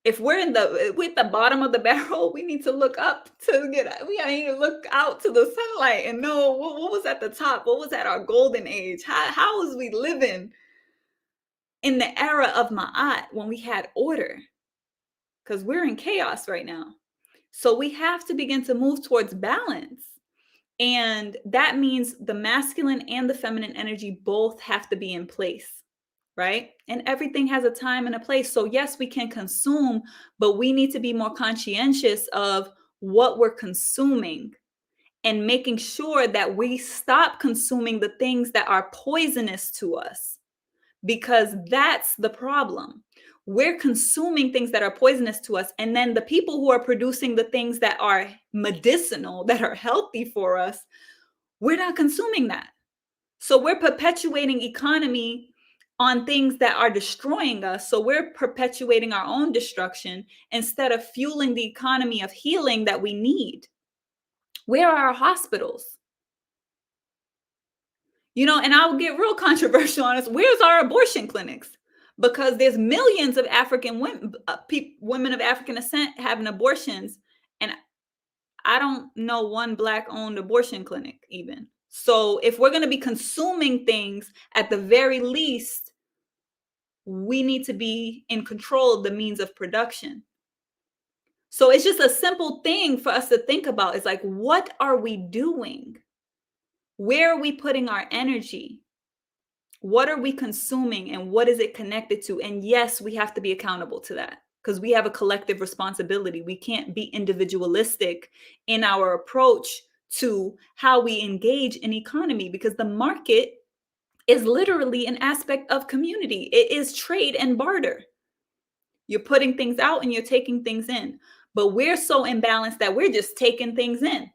if we're with the bottom of the barrel, we need to look up we need to look out to the sunlight and know what was at the top, what was at our golden age, how was we living in the era of Ma'at when we had order, because we're in chaos right now. So we have to begin to move towards balance. And that means the masculine and the feminine energy both have to be in place. Right? And everything has a time and a place. So yes, we can consume, but we need to be more conscientious of what we're consuming and making sure that we stop consuming the things that are poisonous to us, because that's the problem. We're consuming things that are poisonous to us. And then the people who are producing the things that are medicinal, that are healthy for us, we're not consuming that. So we're perpetuating economy on things that are destroying us. So we're perpetuating our own destruction instead of fueling the economy of healing that we need. Where are our hospitals? And I'll get real controversial on this. Where's our abortion clinics? Because there's millions of African women, women of African descent having abortions. And I don't know one Black-owned abortion clinic even. So if we're going to be consuming things, at the very least, we need to be in control of the means of production. So it's just a simple thing for us to think about. It's like, what are we doing? Where are we putting our energy? What are we consuming and what is it connected to? And yes, we have to be accountable to that because we have a collective responsibility. We can't be individualistic in our approach to how we engage in economy, because the market is literally an aspect of community. It is trade and barter. You're putting things out and you're taking things in. But we're so imbalanced that we're just taking things in,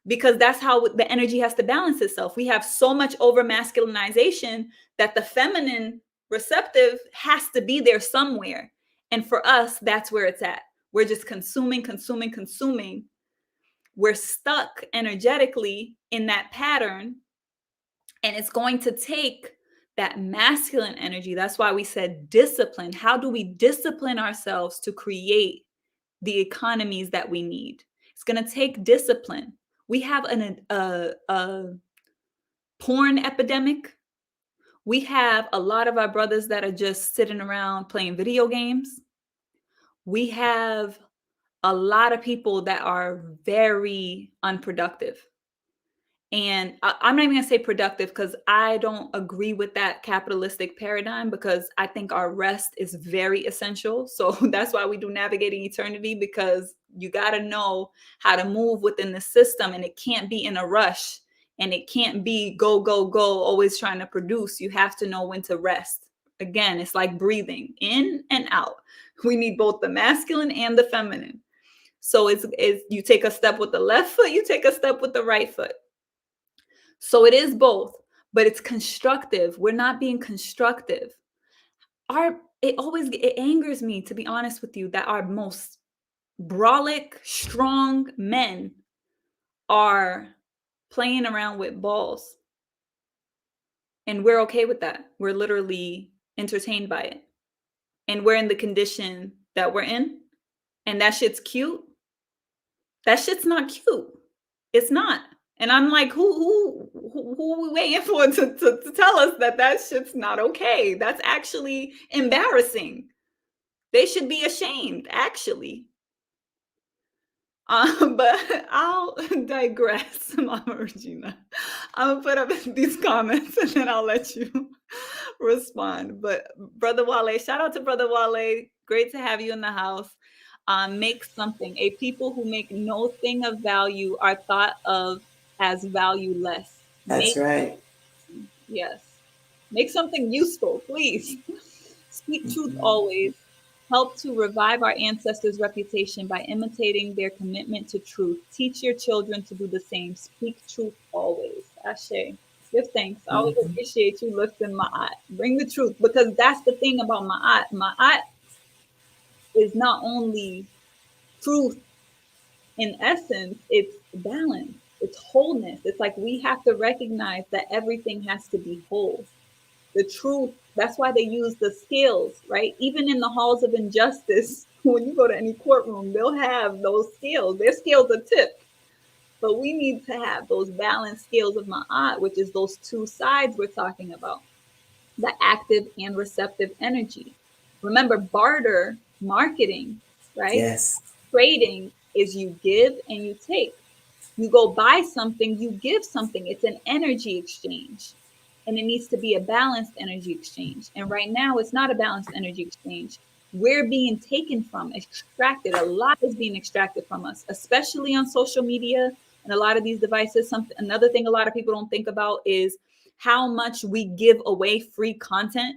because that's how the energy has to balance itself. We have so much over masculinization that the feminine receptive has to be there somewhere. And for us, that's where it's at. We're just consuming, consuming, consuming. We're stuck energetically in that pattern. And it's going to take that masculine energy. That's why we said discipline. How do we discipline ourselves to create the economies that we need? It's going to take discipline. We have a porn epidemic. We have a lot of our brothers that are just sitting around playing video games. We have a lot of people that are very unproductive. And I'm not even gonna say productive because I don't agree with that capitalistic paradigm, because I think our rest is very essential. So that's why we do Navigating Eternity, because you got to know how to move within the system, and it can't be in a rush, and it can't be go, go, go, always trying to produce. You have to know when to rest. Again, it's like breathing in and out. We need both the masculine and the feminine. So it's you take a step with the left foot, you take a step with the right foot. So it is both, but it's constructive. We're not being constructive. It angers me, to be honest with you, that our most brolic, strong men are playing around with balls. And we're okay with that. We're literally entertained by it. And we're in the condition that we're in. And that shit's cute. That shit's not cute. It's not. And I'm like, who are we waiting for to tell us that shit's not okay? That's actually embarrassing. They should be ashamed, actually. But I'll digress, Mama Regina. I'm gonna put up these comments and then I'll let you respond. But Brother Wale, shout out to Brother Wale. Great to have you in the house. Make something. A people who make no thing of value are thought of as valueless. That's right. Yes. Make something useful, please. Speak truth always. Help to revive our ancestors' reputation by imitating their commitment to truth. Teach your children to do the same. Speak truth always. Ashe. Give thanks. I always appreciate you lifting Ma'at. Bring the truth, because that's the thing about Ma'at. Ma'at is not only truth in essence, it's balance, it's wholeness. It's like we have to recognize that everything has to be whole. The truth, that's why they use the scales, right? Even in the halls of injustice, when you go to any courtroom, they'll have those scales. Their scales are tipped. But we need to have those balanced scales of Ma'at, which is those two sides we're talking about, the active and receptive energy. Remember, barter marketing, right? Yes. Trading is you give and you take. You go buy something, you give something. It's an energy exchange. And it needs to be a balanced energy exchange. And right now, it's not a balanced energy exchange. We're being taken from, extracted. A lot is being extracted from us, especially on social media and a lot of these devices. Another thing a lot of people don't think about is how much we give away free content.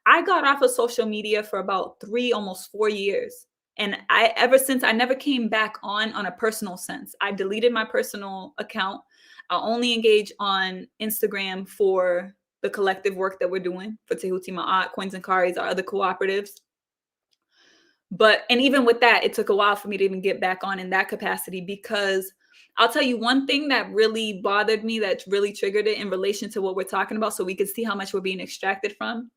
I got off of social media for about 3, almost 4 years. And ever since, I never came back on a personal sense. I deleted my personal account. I only engage on Instagram for the collective work that we're doing for Tehuti Ma'at, Coins and Karis, our other cooperatives. And even with that, it took a while for me to even get back on in that capacity, because I'll tell you one thing that really bothered me, that really triggered it in relation to what we're talking about, so we can see how much we're being extracted from.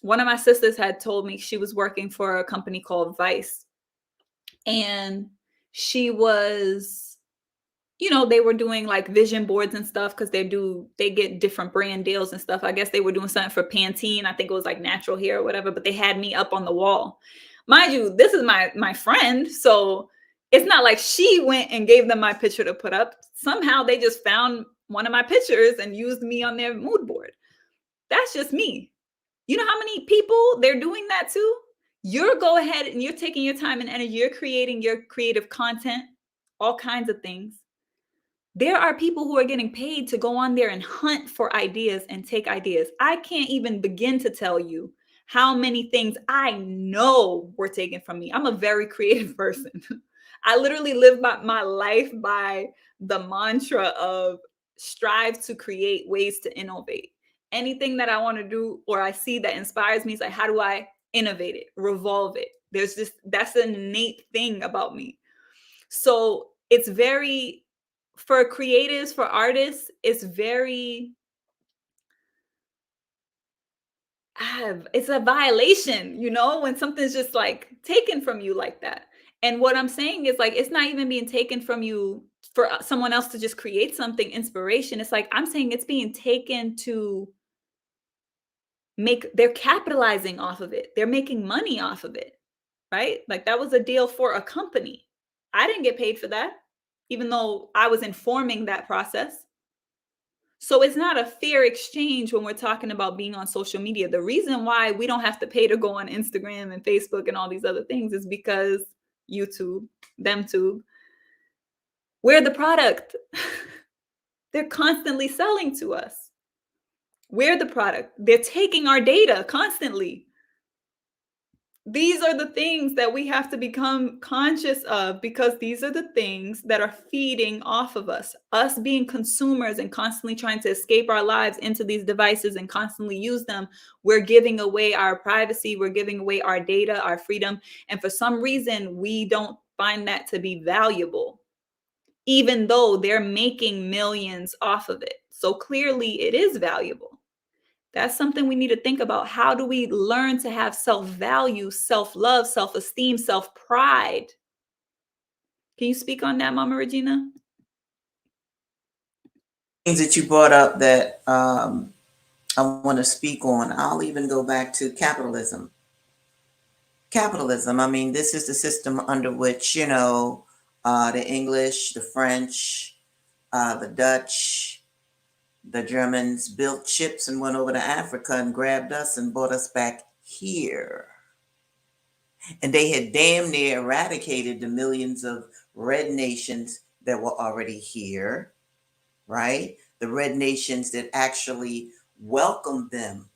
One of my sisters had told me she was working for a company called Vice, and she was, they were doing like vision boards and stuff, because they get different brand deals and stuff. I guess they were doing something for Pantene. I think it was like natural hair or whatever, but they had me up on the wall. Mind you, this is my friend, so it's not like she went and gave them my picture to put up. Somehow they just found one of my pictures and used me on their mood board. That's just me. You know how many people they're doing that to? You're go ahead and you're taking your time and energy. You're creating your creative content, all kinds of things. There are people who are getting paid to go on there and hunt for ideas and take ideas. I can't even begin to tell you how many things I know were taken from me. I'm a very creative person. I literally live my life by the mantra of strive to create ways to innovate. Anything that I want to do or I see that inspires me is like, how do I innovate it, revolve it, There's just, that's an innate thing about me. So it's very, for creatives, for artists, it's very, it's a violation, when something's just like taken from you like that. And what I'm saying is, like, it's not even being taken from you for someone else to just create something inspiration. It's like, I'm saying it's being taken to they're capitalizing off of it. They're making money off of it, right? Like, that was a deal for a company. I didn't get paid for that, even though I was informing that process. So it's not a fair exchange when we're talking about being on social media. The reason why we don't have to pay to go on Instagram and Facebook and all these other things is because YouTube, them too, we're the product. They're constantly selling to us. We're the product. They're taking our data constantly. These are the things that we have to become conscious of, because these are the things that are feeding off of us. Us being consumers and constantly trying to escape our lives into these devices and constantly use them, we're giving away our privacy, we're giving away our data, our freedom. And for some reason, we don't find that to be valuable, even though they're making millions off of it. So clearly it is valuable. That's something we need to think about. How do we learn to have self-value, self-love, self-esteem, self-pride? Can you speak on that, Mama Regina? Things that you brought up that I want to speak on. I'll even go back to capitalism. Capitalism, I mean, this is the system under which, the English, the French, the Dutch, the Germans built ships and went over to Africa and grabbed us and brought us back here. And they had damn near eradicated the millions of red nations that were already here, right? The red nations that actually welcomed them,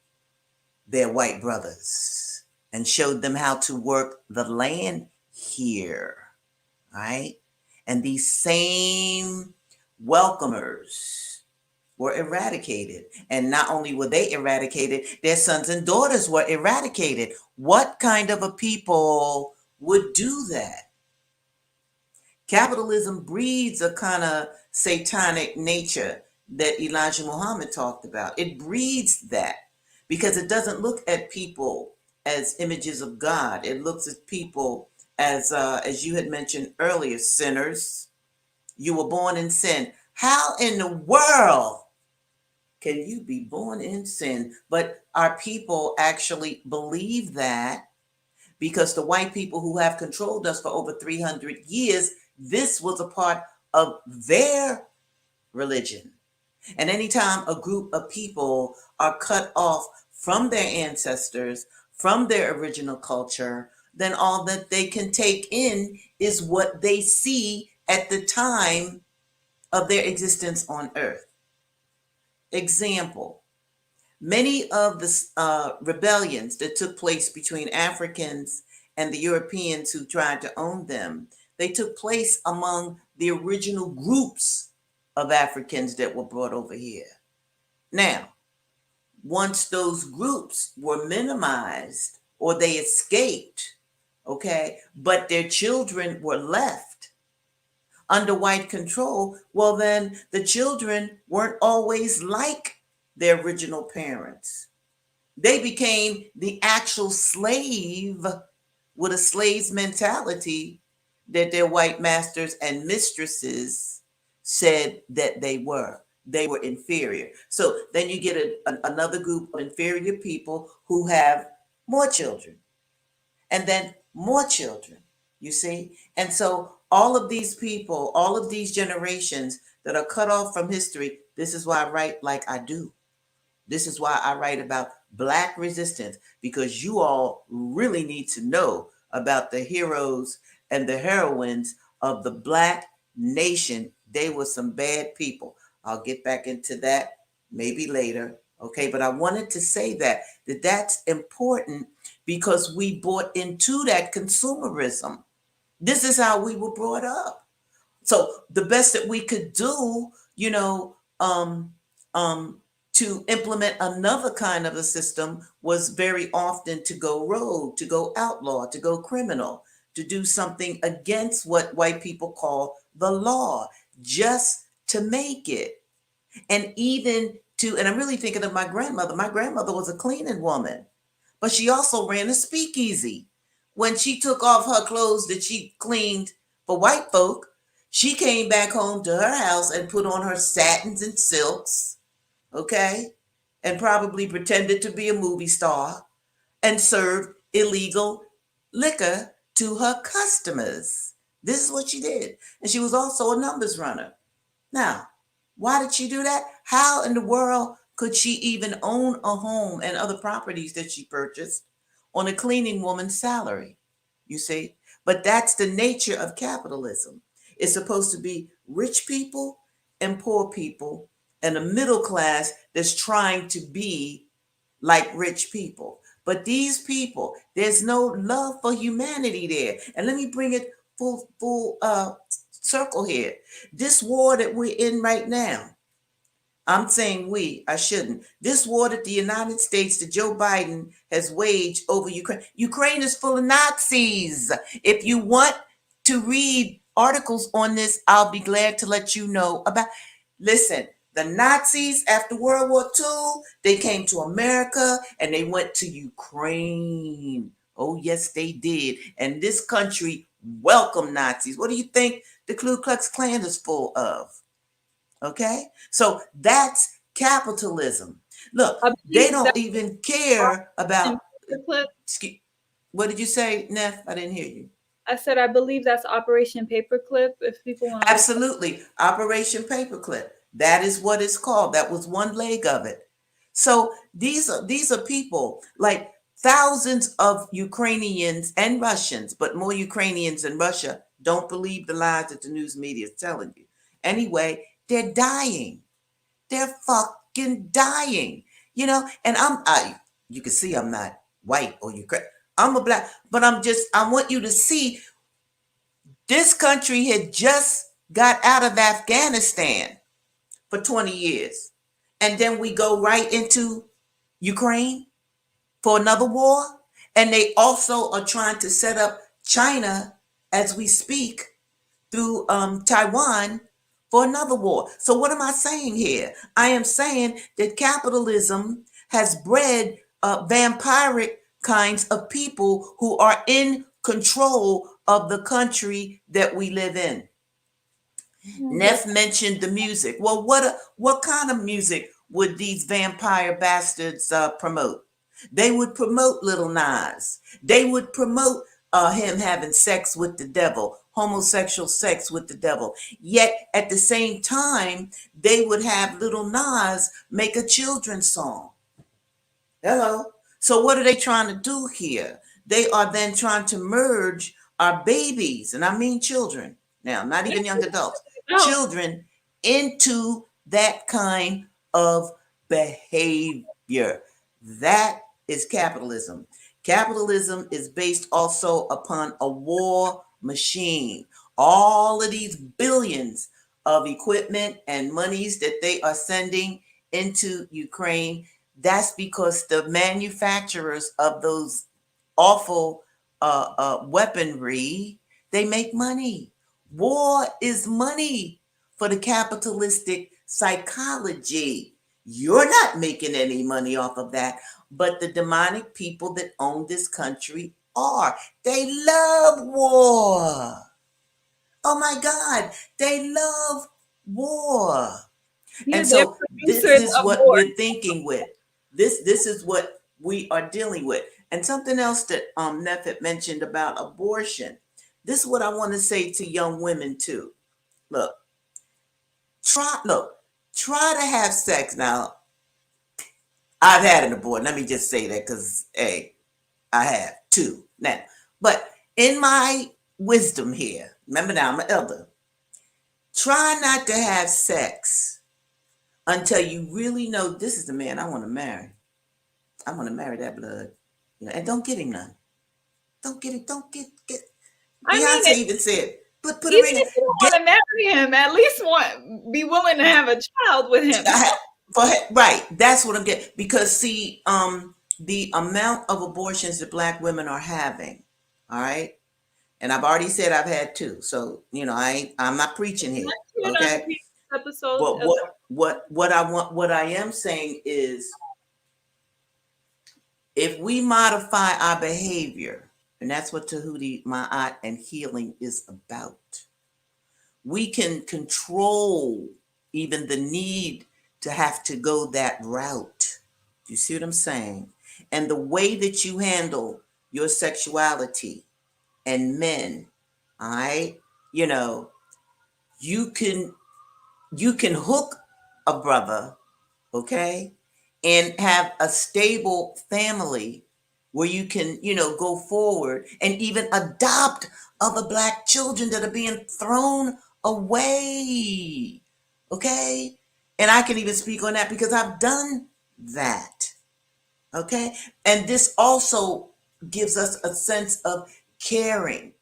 their white brothers, and showed them how to work the land here, right? And these same welcomers were eradicated. And not only were they eradicated, their sons and daughters were eradicated. What kind of a people would do that? Capitalism breeds a kind of satanic nature that Elijah Muhammad talked about. It breeds that because it doesn't look at people as images of God. It looks at people as you had mentioned earlier, sinners. You were born in sin. How in the world can you be born in sin? But our people actually believe that because the white people who have controlled us for over 300 years, this was a part of their religion. And anytime a group of people are cut off from their ancestors, from their original culture, then all that they can take in is what they see at the time of their existence on earth. Example, many of the rebellions that took place between Africans and the Europeans who tried to own them, they took place among the original groups of Africans that were brought over here. Now, once those groups were minimized or they escaped, okay, but their children were left under white control, well, then the children weren't always like their original parents. They became the actual slave with a slave's mentality that their white masters and mistresses said that they were. They were inferior. So then you get another group of inferior people who have more children and then more children, you see? And so all of these people, all of these generations that are cut off from history, this is why I write like I do. This is why I write about Black resistance, because you all really need to know about the heroes and the heroines of the Black nation. They were some bad people. I'll get back into that maybe later. Okay, but I wanted to say that that's important because we bought into that consumerism. This is how we were brought up. So the best that we could do, um, to implement another kind of a system was very often to go rogue, to go outlaw, to go criminal, to do something against what white people call the law, just to make it. And even to, and I'm really thinking of my grandmother. My grandmother was a cleaning woman, but she also ran a speakeasy. When she took off her clothes that she cleaned for white folk, she came back home to her house and put on her satins and silks, okay? And probably pretended to be a movie star and served illegal liquor to her customers. This is what she did. And she was also a numbers runner. Now, why did she do that? How in the world could she even own a home and other properties that she purchased on a cleaning woman's salary? You see? But that's the nature of capitalism. It's supposed to be rich people and poor people and a middle class that's trying to be like rich people. But these people, there's no love for humanity there. And let me bring it full circle here. This war that we're in right now, I'm saying we, I shouldn't. This war that the United States, that Joe Biden has waged over Ukraine. Ukraine is full of Nazis. If you want to read articles on this, I'll be glad to let you know about. Listen, the Nazis after World War II, they came to America and they went to Ukraine. Oh, yes, they did. And this country welcomed Nazis. What do you think the Ku Klux Klan is full of? Okay, so that's capitalism. Look, I they believe don't that's even care about. the clip. What did you say, Neff? I didn't hear you. I said I believe that's Operation Paperclip. If people want to look. Absolutely, Operation Paperclip. That is what it's called. That was one leg of it. So these are people like thousands of Ukrainians and Russians, but more Ukrainians and Russia don't believe the lies that the news media is telling you. Anyway, they're dying. They're fucking dying. You know, and you can see I'm not white or Ukrainian. I'm a black, but I want you to see this country had just got out of Afghanistan for 20 years. And then we go right into Ukraine for another war. And they also are trying to set up China as we speak through Taiwan for another war. So what am I saying here? I am saying that capitalism has bred vampiric kinds of people who are in control of the country that we live in. Neff mentioned the music. Well, what kind of music would these vampire bastards promote? They would promote Little Nas. They would promote him having sex with the devil, homosexual sex with the devil. Yet at the same time, they would have Little Nas make a children's song. Hello. So what are they trying to do here? They are then trying to merge our babies, and I mean children. Now, not even young adults, children into that kind of behavior. That is capitalism. Capitalism is based also upon a war machine. All of these billions of equipment and monies that they are sending into Ukraine, that's because the manufacturers of those awful weaponry, they make money. War is money for the capitalistic psychology. You're not making any money off of that, but the demonic people that own this country are. They love war. Oh my God, they love war. Yeah, And they're so this producers is of what war. we're thinking with. This is what we are dealing with. And something else that Neff had mentioned about abortion. This is what I want to say to young women too. Look, try to have sex. Now, I've had an abortion. Let me just say that because hey, I have two now. But in my wisdom here, remember now I'm an elder. Try not to have sex until you really know this is the man I want to marry. I want to marry that blood. You know, and don't get him none. Don't get it. Don't get. I mean, Beyonce even said, put a even ring. if you don't Get. want to marry him, at least be willing to have a child with him. Right, that's what I'm getting. Because see, the amount of abortions that Black women are having, all right, and I've already said I've had two, so I'm not preaching And here, that's shared on okay. previous episodes But as what I am saying is, if we modify our behavior, and that's what Tehuti Ma'at and healing is about, we can control even the need to have to go that route. You see what I'm saying? And the way that you handle your sexuality and men, all right, you know, you can hook a brother, okay, and have a stable family where you can, go forward and even adopt other Black children that are being thrown away, okay. And I can even speak on that because I've done that. Okay. And this also gives us a sense of caring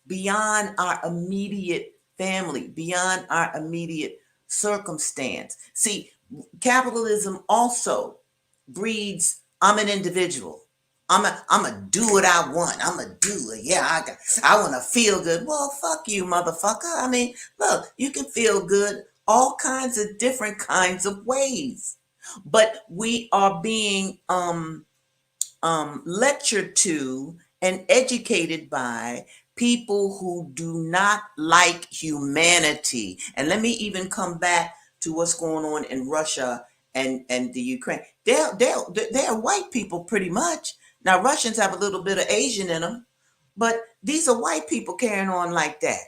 beyond our immediate family, beyond our immediate circumstance. See, capitalism also breeds, I'm an individual. I'm a do what I want. I'm a do it. Yeah, I want to feel good. Well, fuck you, motherfucker. I mean, look, you can feel good all kinds of different kinds of ways, but we are being lectured to and educated by people who do not like humanity. And let me even come back to what's going on in Russia and the Ukraine. They're white people pretty much. Now Russians have a little bit of Asian in them, but these are white people carrying on like that.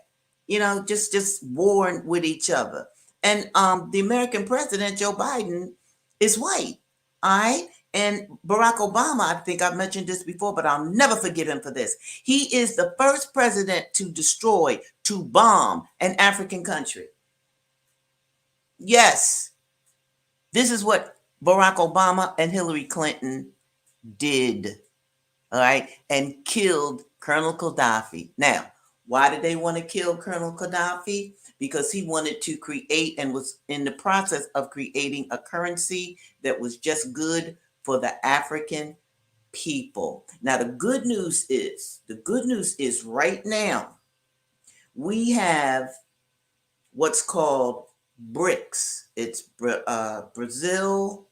Just warring with each other. And the American president Joe Biden is white. All right. And Barack Obama, I think I've mentioned this before, but I'll never forgive him for this. He is the first president to bomb an African country. Yes, this is what Barack Obama and Hillary Clinton did. All right, and killed Colonel Gaddafi. Now, why did they want to kill Colonel Gaddafi? Because he wanted to create and was in the process of creating a currency that was just good for the African people. Now, the good news is right now we have what's called BRICS. It's Brazil,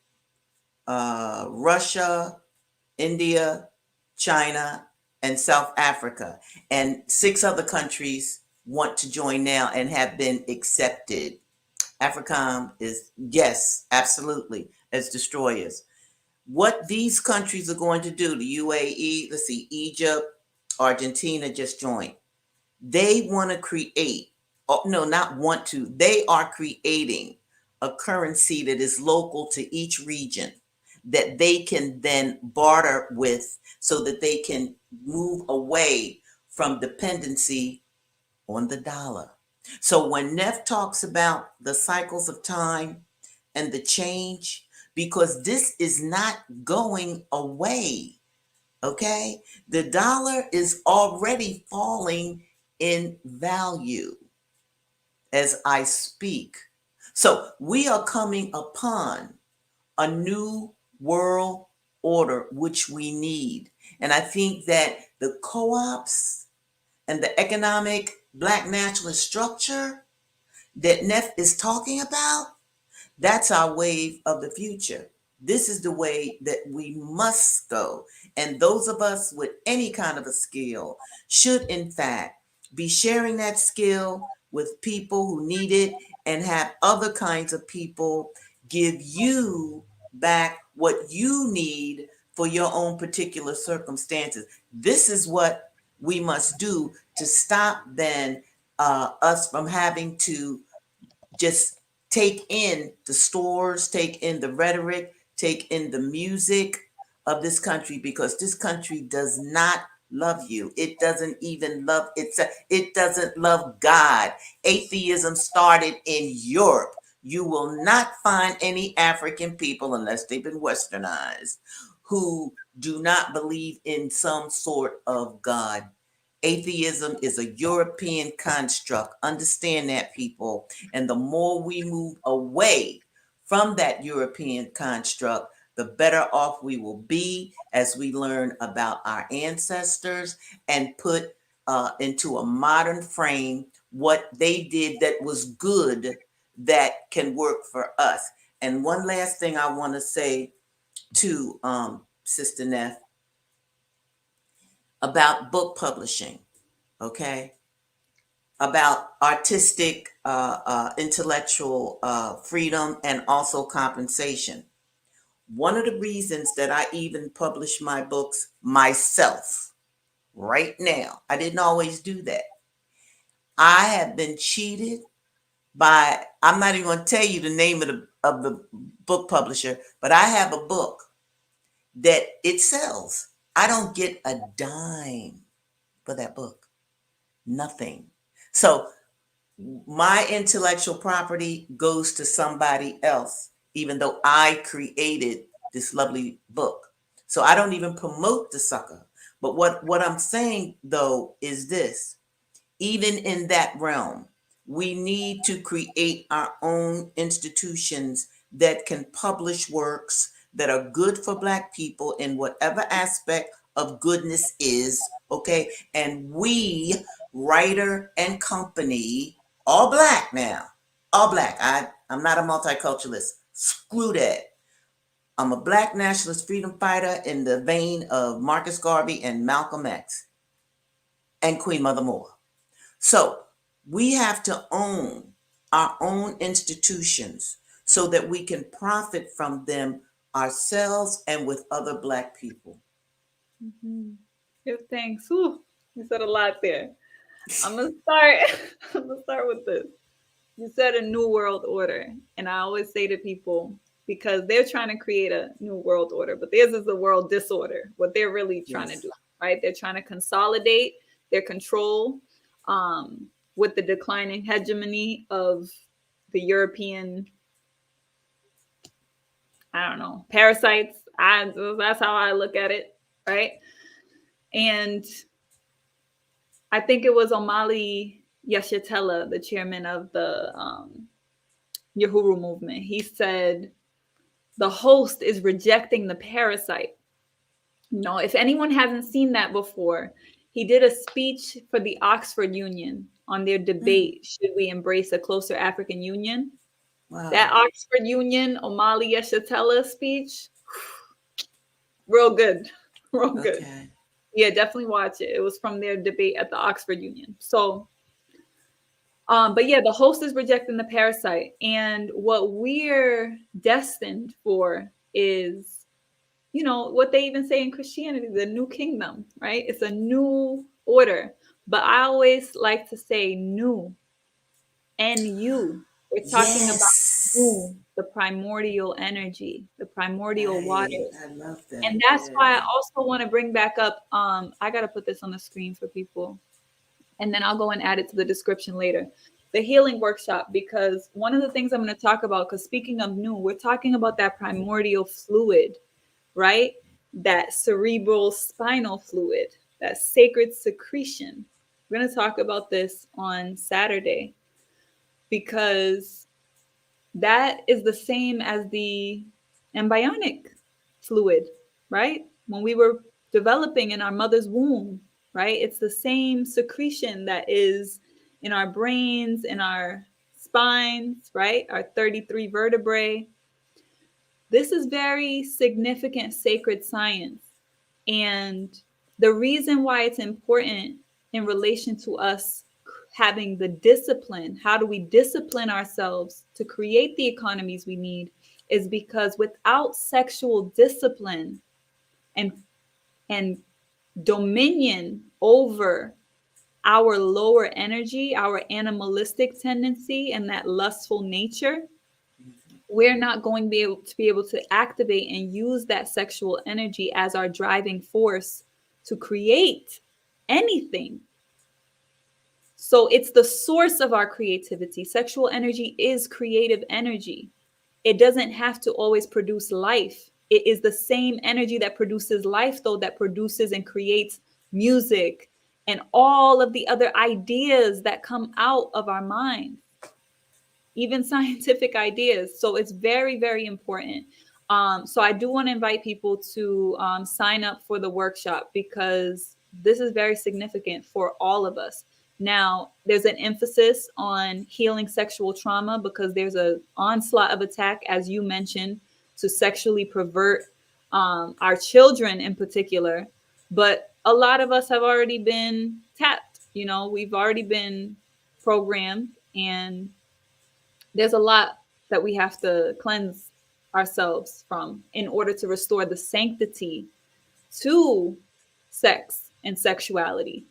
Russia, India, China, and South Africa. And six other countries want to join now and have been accepted. AFRICOM is, yes, absolutely, as destroyers. What these countries are going to do, the UAE, let's see, Egypt, Argentina just joined. They want to create, oh, no, not want to, they are creating a currency that is local to each region that they can then barter with so that they can move away from dependency on the dollar. So when Neff talks about the cycles of time and the change, because this is not going away, okay? The dollar is already falling in value as I speak. So we are coming upon a new world order, which we need. And I think that the co ops and the economic Black nationalist structure that Neff is talking about, that's our wave of the future. This is the way that we must go. And those of us with any kind of a skill should, in fact, be sharing that skill with people who need it and have other kinds of people give you back what you need for your own particular circumstances. This is what we must do to stop then us from having to just take in the stores, take in the rhetoric, take in the music of this country, because this country does not love you. It doesn't even love it doesn't love God. Atheism started in Europe. You will not find any African people, unless they've been westernized, who do not believe in some sort of God. Atheism is a European construct. Understand that, people. And the more we move away from that European construct, the better off we will be as we learn about our ancestors and put into a modern frame what they did that was good that can work for us. And one last thing I want to say to Sister Neff about book publishing, okay? About artistic, intellectual freedom and also compensation. One of the reasons that I even publish my books myself right now, I didn't always do that. I have been cheated by, I'm not even going to tell you the name of the book publisher, but I have a book that it sells. I don't get a dime for that book. Nothing. So my intellectual property goes to somebody else, even though I created this lovely book. So I don't even promote the sucker. But what I'm saying though is this: even in that realm, we need to create our own institutions that can publish works that are good for Black people in whatever aspect of goodness is, okay? And we, writer and company, all Black now, all Black. I'm not a multiculturalist. Screw that. I'm a Black nationalist freedom fighter in the vein of Marcus Garvey and Malcolm X and Queen Mother Moore. So we have to own our own institutions so that we can profit from them ourselves and with other Black people. Mm-hmm. Good, thanks. Ooh, you said a lot there. I'm gonna start. I'm gonna start with this. You said a new world order, and I always say to people, because they're trying to create a new world order, but theirs is a world disorder. What they're really trying to Yes. do, right? They're trying to consolidate their control with the declining hegemony of the European, I don't know, parasites. That's how I look at it, right? And I think it was Omali Yeshitela, the chairman of the Yahuru movement. He said, the host is rejecting the parasite. No, if anyone hasn't seen that before, he did a speech for the Oxford Union on their debate, should we embrace a closer African Union? That Wow. Oxford Union, Omali Yeshitela speech, real good, real good. Okay. Yeah, definitely watch it. It was from their debate at the Oxford Union. But yeah, the host is rejecting the parasite. And what we're destined for is, you know, what they even say in Christianity, the new kingdom, right? It's a new order. But I always like to say new, NU. We're talking about Yes. new, the primordial energy, the primordial Right. waters. I love that. And that's why I Yeah. also want to bring back up, I got to put this on the screen for people, and then I'll go and add it to the description later. The healing workshop, because one of the things I'm going to talk about, because speaking of new, we're talking about that primordial fluid, right? That cerebral spinal fluid, that sacred secretion. We're going to talk about this on Saturday because that is the same as the embryonic fluid, right? When we were developing in our mother's womb, right? It's the same secretion that is in our brains, in our spines, right? Our 33 vertebrae. This is very significant sacred science. And the reason why it's important in relation to us having the discipline, how do we discipline ourselves to create the economies we need, is because without sexual discipline and and dominion over our lower energy, our animalistic tendency and that lustful nature, we're not going to be able to activate and use that sexual energy as our driving force to create anything. So it's the source of our creativity. Sexual energy is creative energy. It doesn't have to always produce life. It is the same energy that produces life, though, that produces and creates music and all of the other ideas that come out of our mind. even scientific ideas. So it's very, very important. So I do want to invite people to sign up for the workshop, because this is very significant for all of us. Now, there's an emphasis on healing sexual trauma, because there's an onslaught of attack, as you mentioned, to sexually pervert our children in particular. But a lot of us have already been tapped. We've already been programmed, and there's a lot that we have to cleanse ourselves from in order to restore the sanctity to sex and sexuality.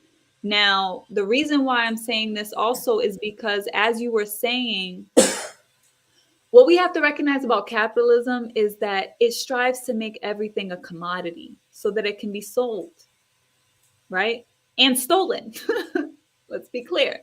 Now, the reason why I'm saying this also is because, as you were saying, what we have to recognize about capitalism is that it strives to make everything a commodity so that it can be sold, right? And stolen. Let's be clear.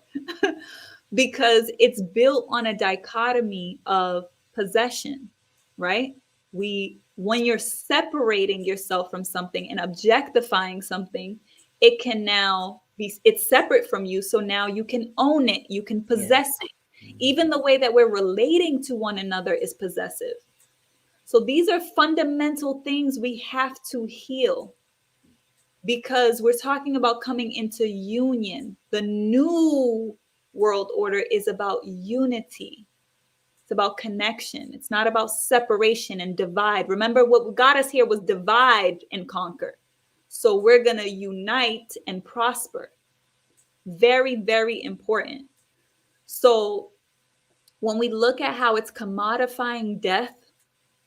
Because it's built on a dichotomy of possession, right? When you're separating yourself from something and objectifying something, it can now it's separate from you. So now you can own it, you can possess it. Even the way that we're relating to one another is possessive. So these are fundamental things we have to heal, because we're talking about coming into union. The new world order is about unity. It's about connection. It's not about separation and divide. Remember, what got us here was divide and conquer. So we're going to unite and prosper. Very, very important. So when we look at how it's commodifying death,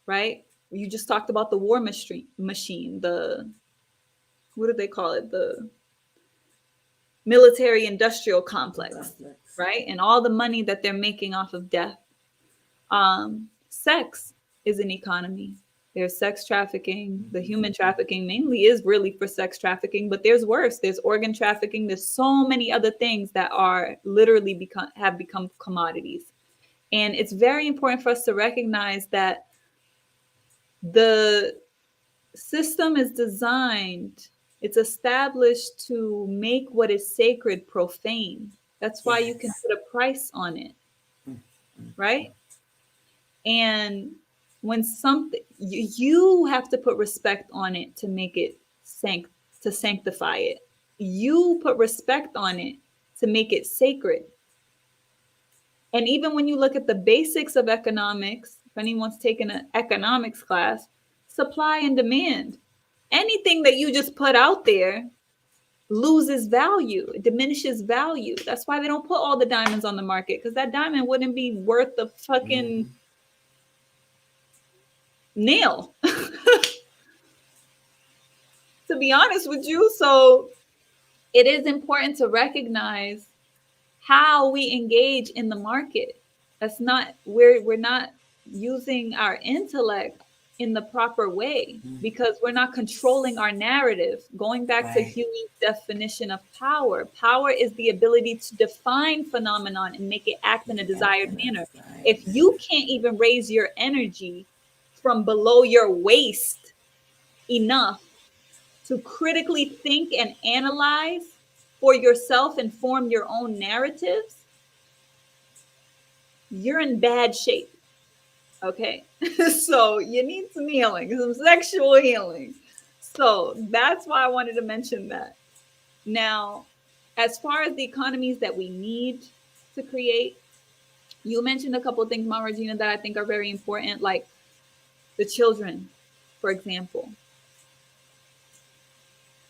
right? You just talked about the war machine, what do they call it? The military industrial complex, right? And all the money that they're making off of death. Sex is an economy. There's sex trafficking. The human trafficking mainly is really for sex trafficking, but there's worse. There's organ trafficking. There's so many other things that are literally have become commodities. And it's very important for us to recognize that the system is designed, it's established to make what is sacred profane. That's why you can put a price on it, right? And when something, you have to put respect on it to make it to sanctify it. You put respect on it to make it sacred. And even when you look at the basics of economics, if anyone's taken an economics class, supply and demand. Anything that you just put out there loses value. It diminishes value. That's why they don't put all the diamonds on the market, because that diamond wouldn't be worth the fucking nail. To be honest with you. So it is important to recognize how we engage in the market. That's not, we're not using our intellect in the proper way, because we're not controlling our narrative. Going back to Huey's definition of power, power is the ability to define phenomenon and make it act in a desired manner. If you can't even raise your energy from below your waist enough to critically think and analyze for yourself and form your own narratives, you're in bad shape. Okay. So you need some healing, some sexual healing. So that's why I wanted to mention that. Now, as far as the economies that we need to create, you mentioned a couple of things, Mama Regina, that I think are very important, like the children, for example.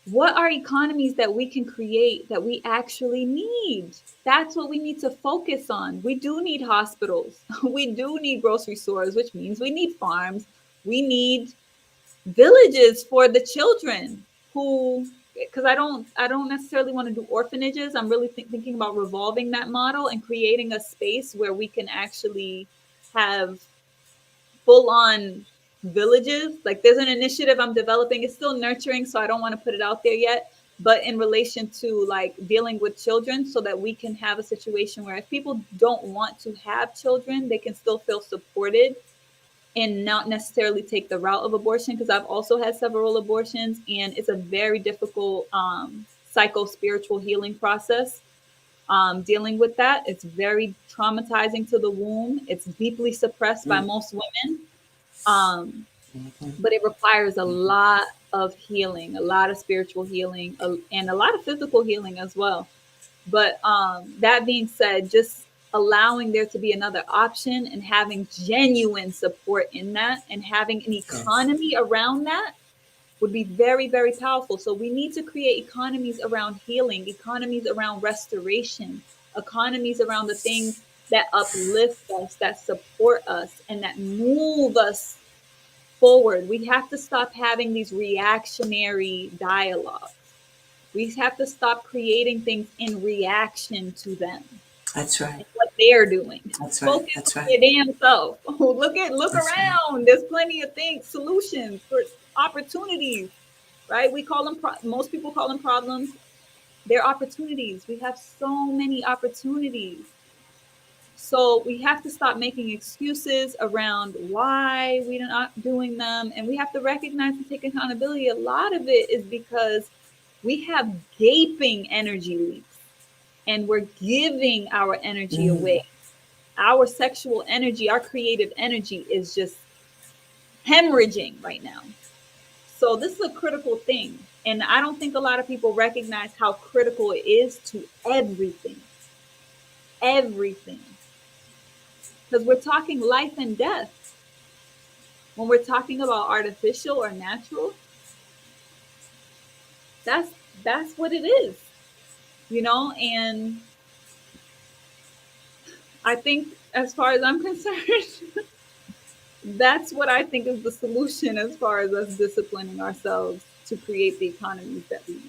What are economies that we can create that we actually need? That's what we need to focus on. We do need hospitals. We do need grocery stores, which means we need farms. We need villages for the children who, because I don't necessarily want to do orphanages. I'm really thinking about revolving that model and creating a space where we can actually have full on villages. Like, there's an initiative I'm developing. It's still nurturing, so I don't want to put it out there yet, but in relation to like dealing with children, so that we can have a situation where if people don't want to have children, they can still feel supported and not necessarily take the route of abortion. Because I've also had several abortions, and it's a very difficult psycho-spiritual healing process. dealing with that. It's very traumatizing to the womb. It's deeply suppressed by Mm, most women. Um, mhm. but it requires a Mhm. lot of healing, a lot of spiritual healing, and a lot of physical healing as well. But that being said, just allowing there to be another option and having genuine support in that and having an Yes. economy around that would be very, very powerful. So we need to create economies around healing, economies around restoration, economies around the things that uplift us, that support us, and that move us forward. We have to stop having these reactionary dialogues. We have to stop creating things in reaction to them That's right. and what they're doing. That's right. Focus That's on right. your damn self. Look That's right. around. There's plenty of things, solutions for opportunities, right? We call them most people call them problems. They're opportunities. We have so many opportunities. So we have to stop making excuses around why we're not doing them. And we have to recognize and take accountability. A lot of it is because we have gaping energy leaks and we're giving our energy Mm, away. Our sexual energy, our creative energy is just hemorrhaging right now. So this is a critical thing. And I don't think a lot of people recognize how critical it is to everything. Everything. Because we're talking life and death. When we're talking about artificial or natural, that's that's what it is, and I think as far as I'm concerned, that's what I think is the solution as far as us disciplining ourselves to create the economies that we need.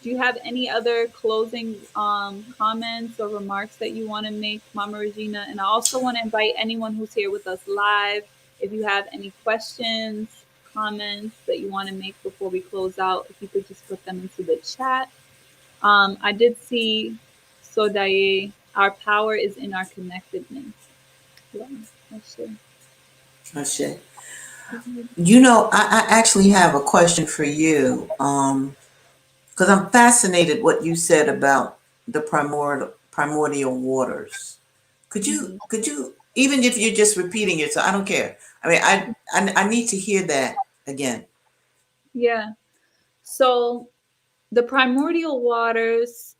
Do you have any other closing comments or remarks that you want to make, Mama Regina? And I also want to invite anyone who's here with us live. If you have any questions, comments that you want to make before we close out, if you could just put them into the chat. I did see Sodaye, our power is in our connectedness. Yeah, that's true. that's it. You know, I actually have a question for you. Because I'm fascinated what you said about the primordial waters. Mhm. Could you even if you're just repeating yourself, I don't care. I mean, I need to hear that again. Yeah. So the primordial waters,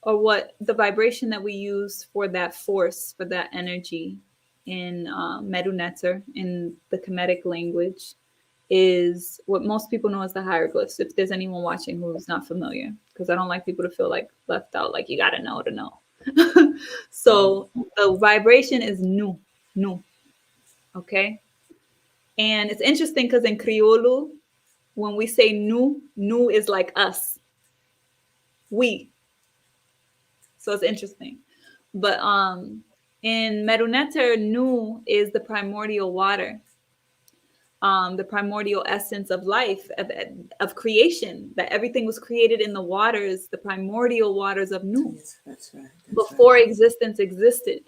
or what the vibration that we use for that force, for that energy in Medu Neter, in the Kemetic language, is what most people know as the hieroglyphs. If there's anyone watching who's not familiar, because I don't like people to feel like left out, like you got to know. Mm, So the vibration is nu, nu, okay? And it's interesting because in Criollo, when we say nu, nu is like us, we. So it's interesting. But in Meruneter, Nu is the primordial water, the primordial essence of life, of creation, that everything was created in the waters, the primordial waters of Nu, yes, that's right. That's right. before existence existed.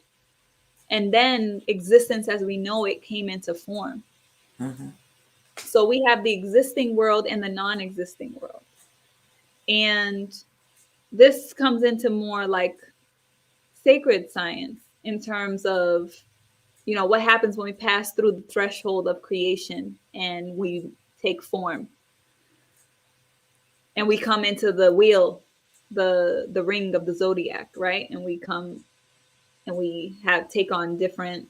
And then existence as we know it came into form. Mm-hmm. So we have the existing world and the non existing world. And this comes into more like sacred science in terms of what happens when we pass through the threshold of creation and we take form and we come into the wheel, the ring of the zodiac, right? And we come and we have take on different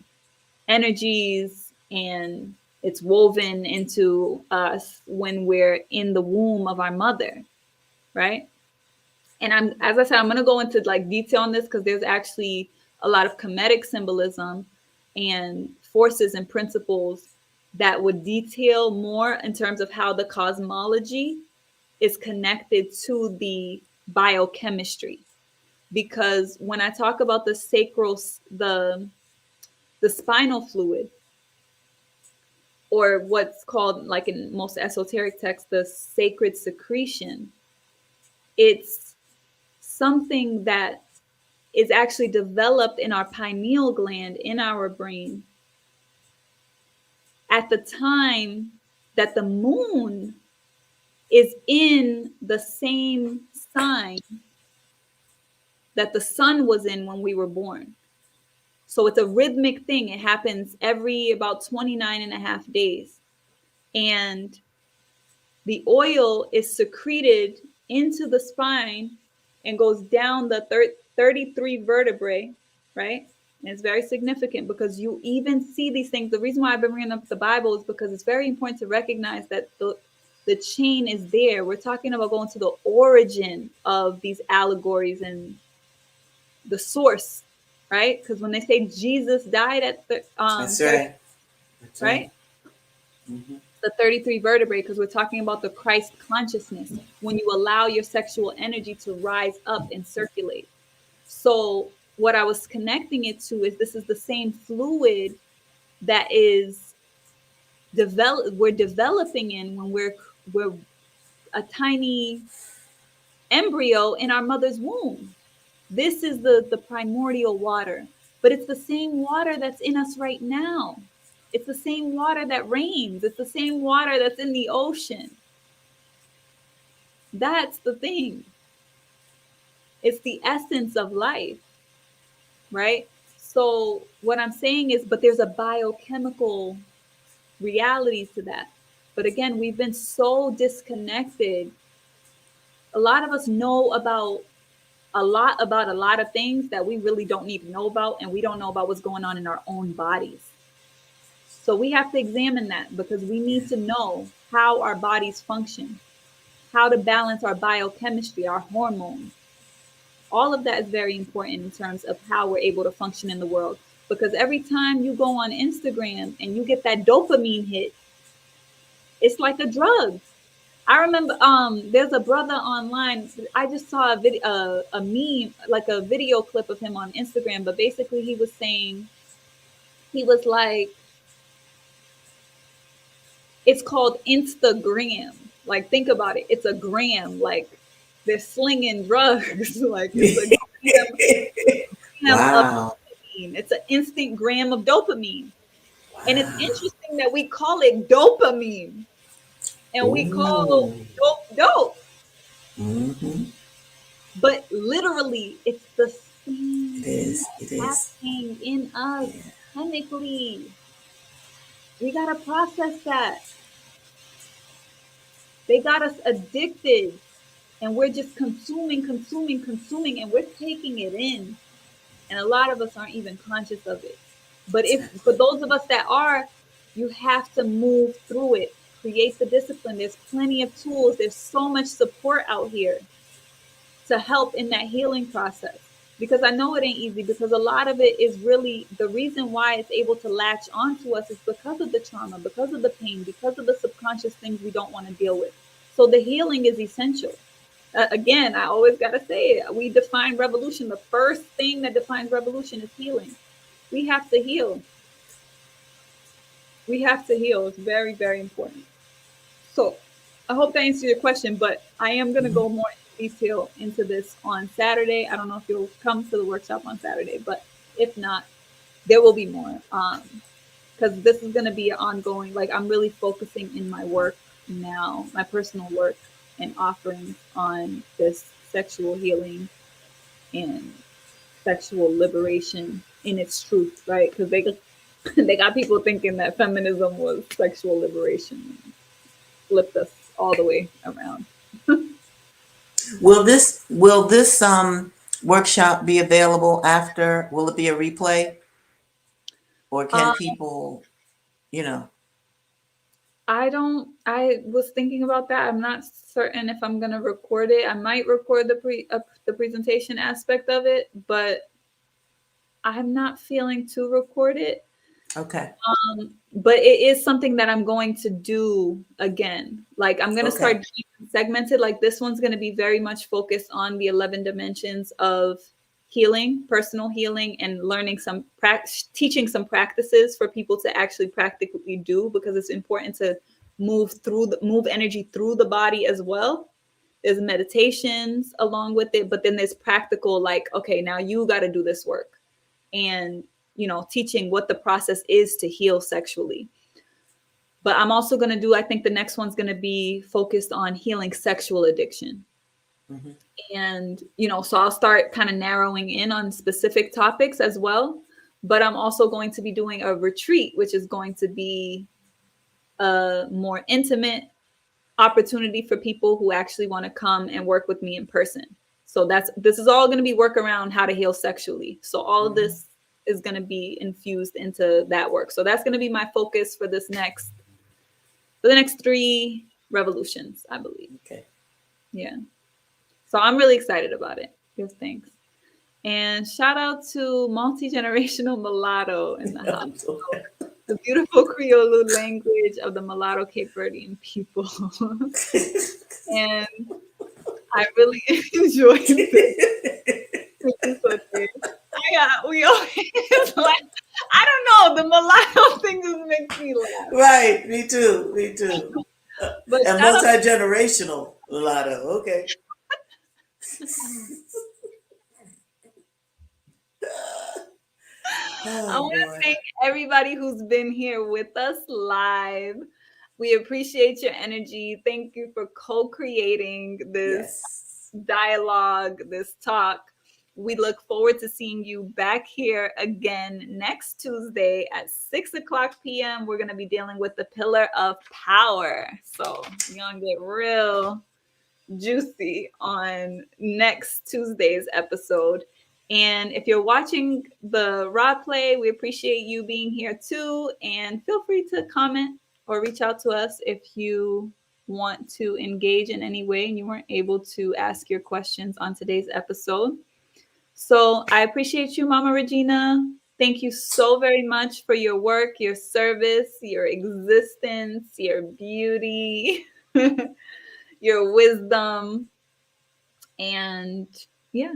energies, and it's woven into us when we're in the womb of our mother, right? And as I said, I'm going to go into like detail on this because there's actually a lot of Kemetic symbolism and forces and principles that would detail more in terms of how the cosmology is connected to the biochemistry. Because when I talk about the sacral, the spinal fluid, or what's called, like in most esoteric texts, the sacred secretion, it's something that is actually developed in our pineal gland in our brain at the time that the moon is in the same sign that the sun was in when we were born. So it's a rhythmic thing. It happens every about 29 and a half days. And the oil is secreted into the spine and goes down the 33 vertebrae, right? And it's very significant because you even see these things. The reason why I've been bringing up the Bible is because it's very important to recognize that the chain is there. We're talking about going to the origin of these allegories and the source, right? Because when they say Jesus died at That's right. That's right. right? Mm-hmm. The 33 vertebrae, because we're talking about the Christ consciousness, when you allow your sexual energy to rise up and circulate. So what I was connecting it to is this is the same fluid that is we're developing in when we're a tiny embryo in our mother's womb. This is the primordial water, but it's the same water that's in us right now. It's the same water that rains. It's the same water that's in the ocean. That's the thing. It's the essence of life, right? So what I'm saying is, but there's a biochemical reality to that. But again, we've been so disconnected. A lot of us know about a lot of things that we really don't need to know about, and we don't know about what's going on in our own bodies. So we have to examine that because we need to know how our bodies function, how to balance our biochemistry, our hormones. All of that is very important in terms of how we're able to function in the world. Because every time you go on Instagram and you get that dopamine hit, it's like a drug. I remember there's a brother online. I just saw a video, a meme, like a video clip of him on Instagram. But basically, he was saying, he was like, it's called Instagram. Like, think about it. It's a gram. Like, they're slinging drugs. Like, it's a gram of Wow. dopamine. It's an instant gram of dopamine. And it's Wow. interesting that we call it dopamine and we call Ooh. dope. Mm-hmm. But literally, it's the same It thing is. It is. happening in us Yeah. chemically. We got to process that. They got us addicted and we're just consuming, and we're taking it in. And a lot of us aren't even conscious of it. But if for Exactly. those of us that are, you have to move through it. Create the discipline. There's plenty of tools. There's so much support out here to help in that healing process. Because I know it ain't easy because a lot of it is really the reason why it's able to latch onto us is because of the trauma, because of the pain, because of the subconscious things we don't want to deal with. So the healing is essential. Again, I always got to say it. We define revolution. The first thing that defines revolution is healing. We have to heal. We have to heal. It's very, very important. So I hope that answers your question, but I am going to Mhm. go more in detail into this on Saturday. I don't know if you'll come to the workshop on Saturday, but if not, there will be more. Because this is going to be ongoing. Like I'm really focusing in my work now, my personal work and offerings on this sexual healing and sexual liberation in its truth, right? Because they they got people thinking that feminism was sexual liberation, flipped us all the way around. Will this workshop be available after? Will it be a replay? Or can Um, people, you know? I don't. I was thinking about that. I'm not certain if I'm gonna record it. I might record the presentation aspect of it, but I'm not feeling to record it. Okay. But it is something that I'm going to do again. Like I'm going to start Okay. doing segmented. Like this one's going to be very much focused on the 11 dimensions of healing, personal healing, and learning teaching some practices for people to actually practically do because it's important to move energy through the body as well. There's meditations along with it, but then there's practical like, okay, now you got to do this work and teaching what the process is to heal sexually. But I'm also going to do, I think the next one's going to be focused on healing sexual addiction. Mhm. And, so I'll start kind of narrowing in on specific topics as well. But I'm also going to be doing a retreat, which is going to be a more intimate opportunity for people who actually want to come and work with me in person. So this is all going to be work around how to heal sexually. So all of Mhm. this is going to be infused into that work. So that's going to be my focus for the next 3 revolutions, I believe. Okay. Yeah. So I'm really excited about it. Give thanks. And shout out to multi-generational mulatto in the house. The beautiful Creole language of the mulatto Cape Verdean people. And I really enjoyed this. Thank you so much. We always laugh. I don't know. The mulatto thing just makes me laugh. Right, me too, me too. But And shout out. multi-generational mulatto. Okay. I Oh want to boy. thank everybody who's been here with us live. We appreciate your energy. Thank you for co-creating this Yes. dialogue, this talk. We look forward to seeing you back here again next Tuesday at 6:00 p.m. We're going to be dealing with the pillar of power. So we're going to get real juicy on next Tuesday's episode. And if you're watching the raw play, we appreciate you being here too. And feel free to comment or reach out to us if you want to engage in any way and you weren't able to ask your questions on today's episode. So I appreciate you, Mama Regina. Thank you so very much for your work, your service, your existence, your beauty, your wisdom. And yeah,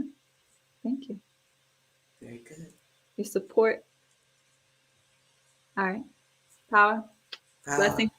thank you. Very good. Your support. All right. Power. Blessings. Power.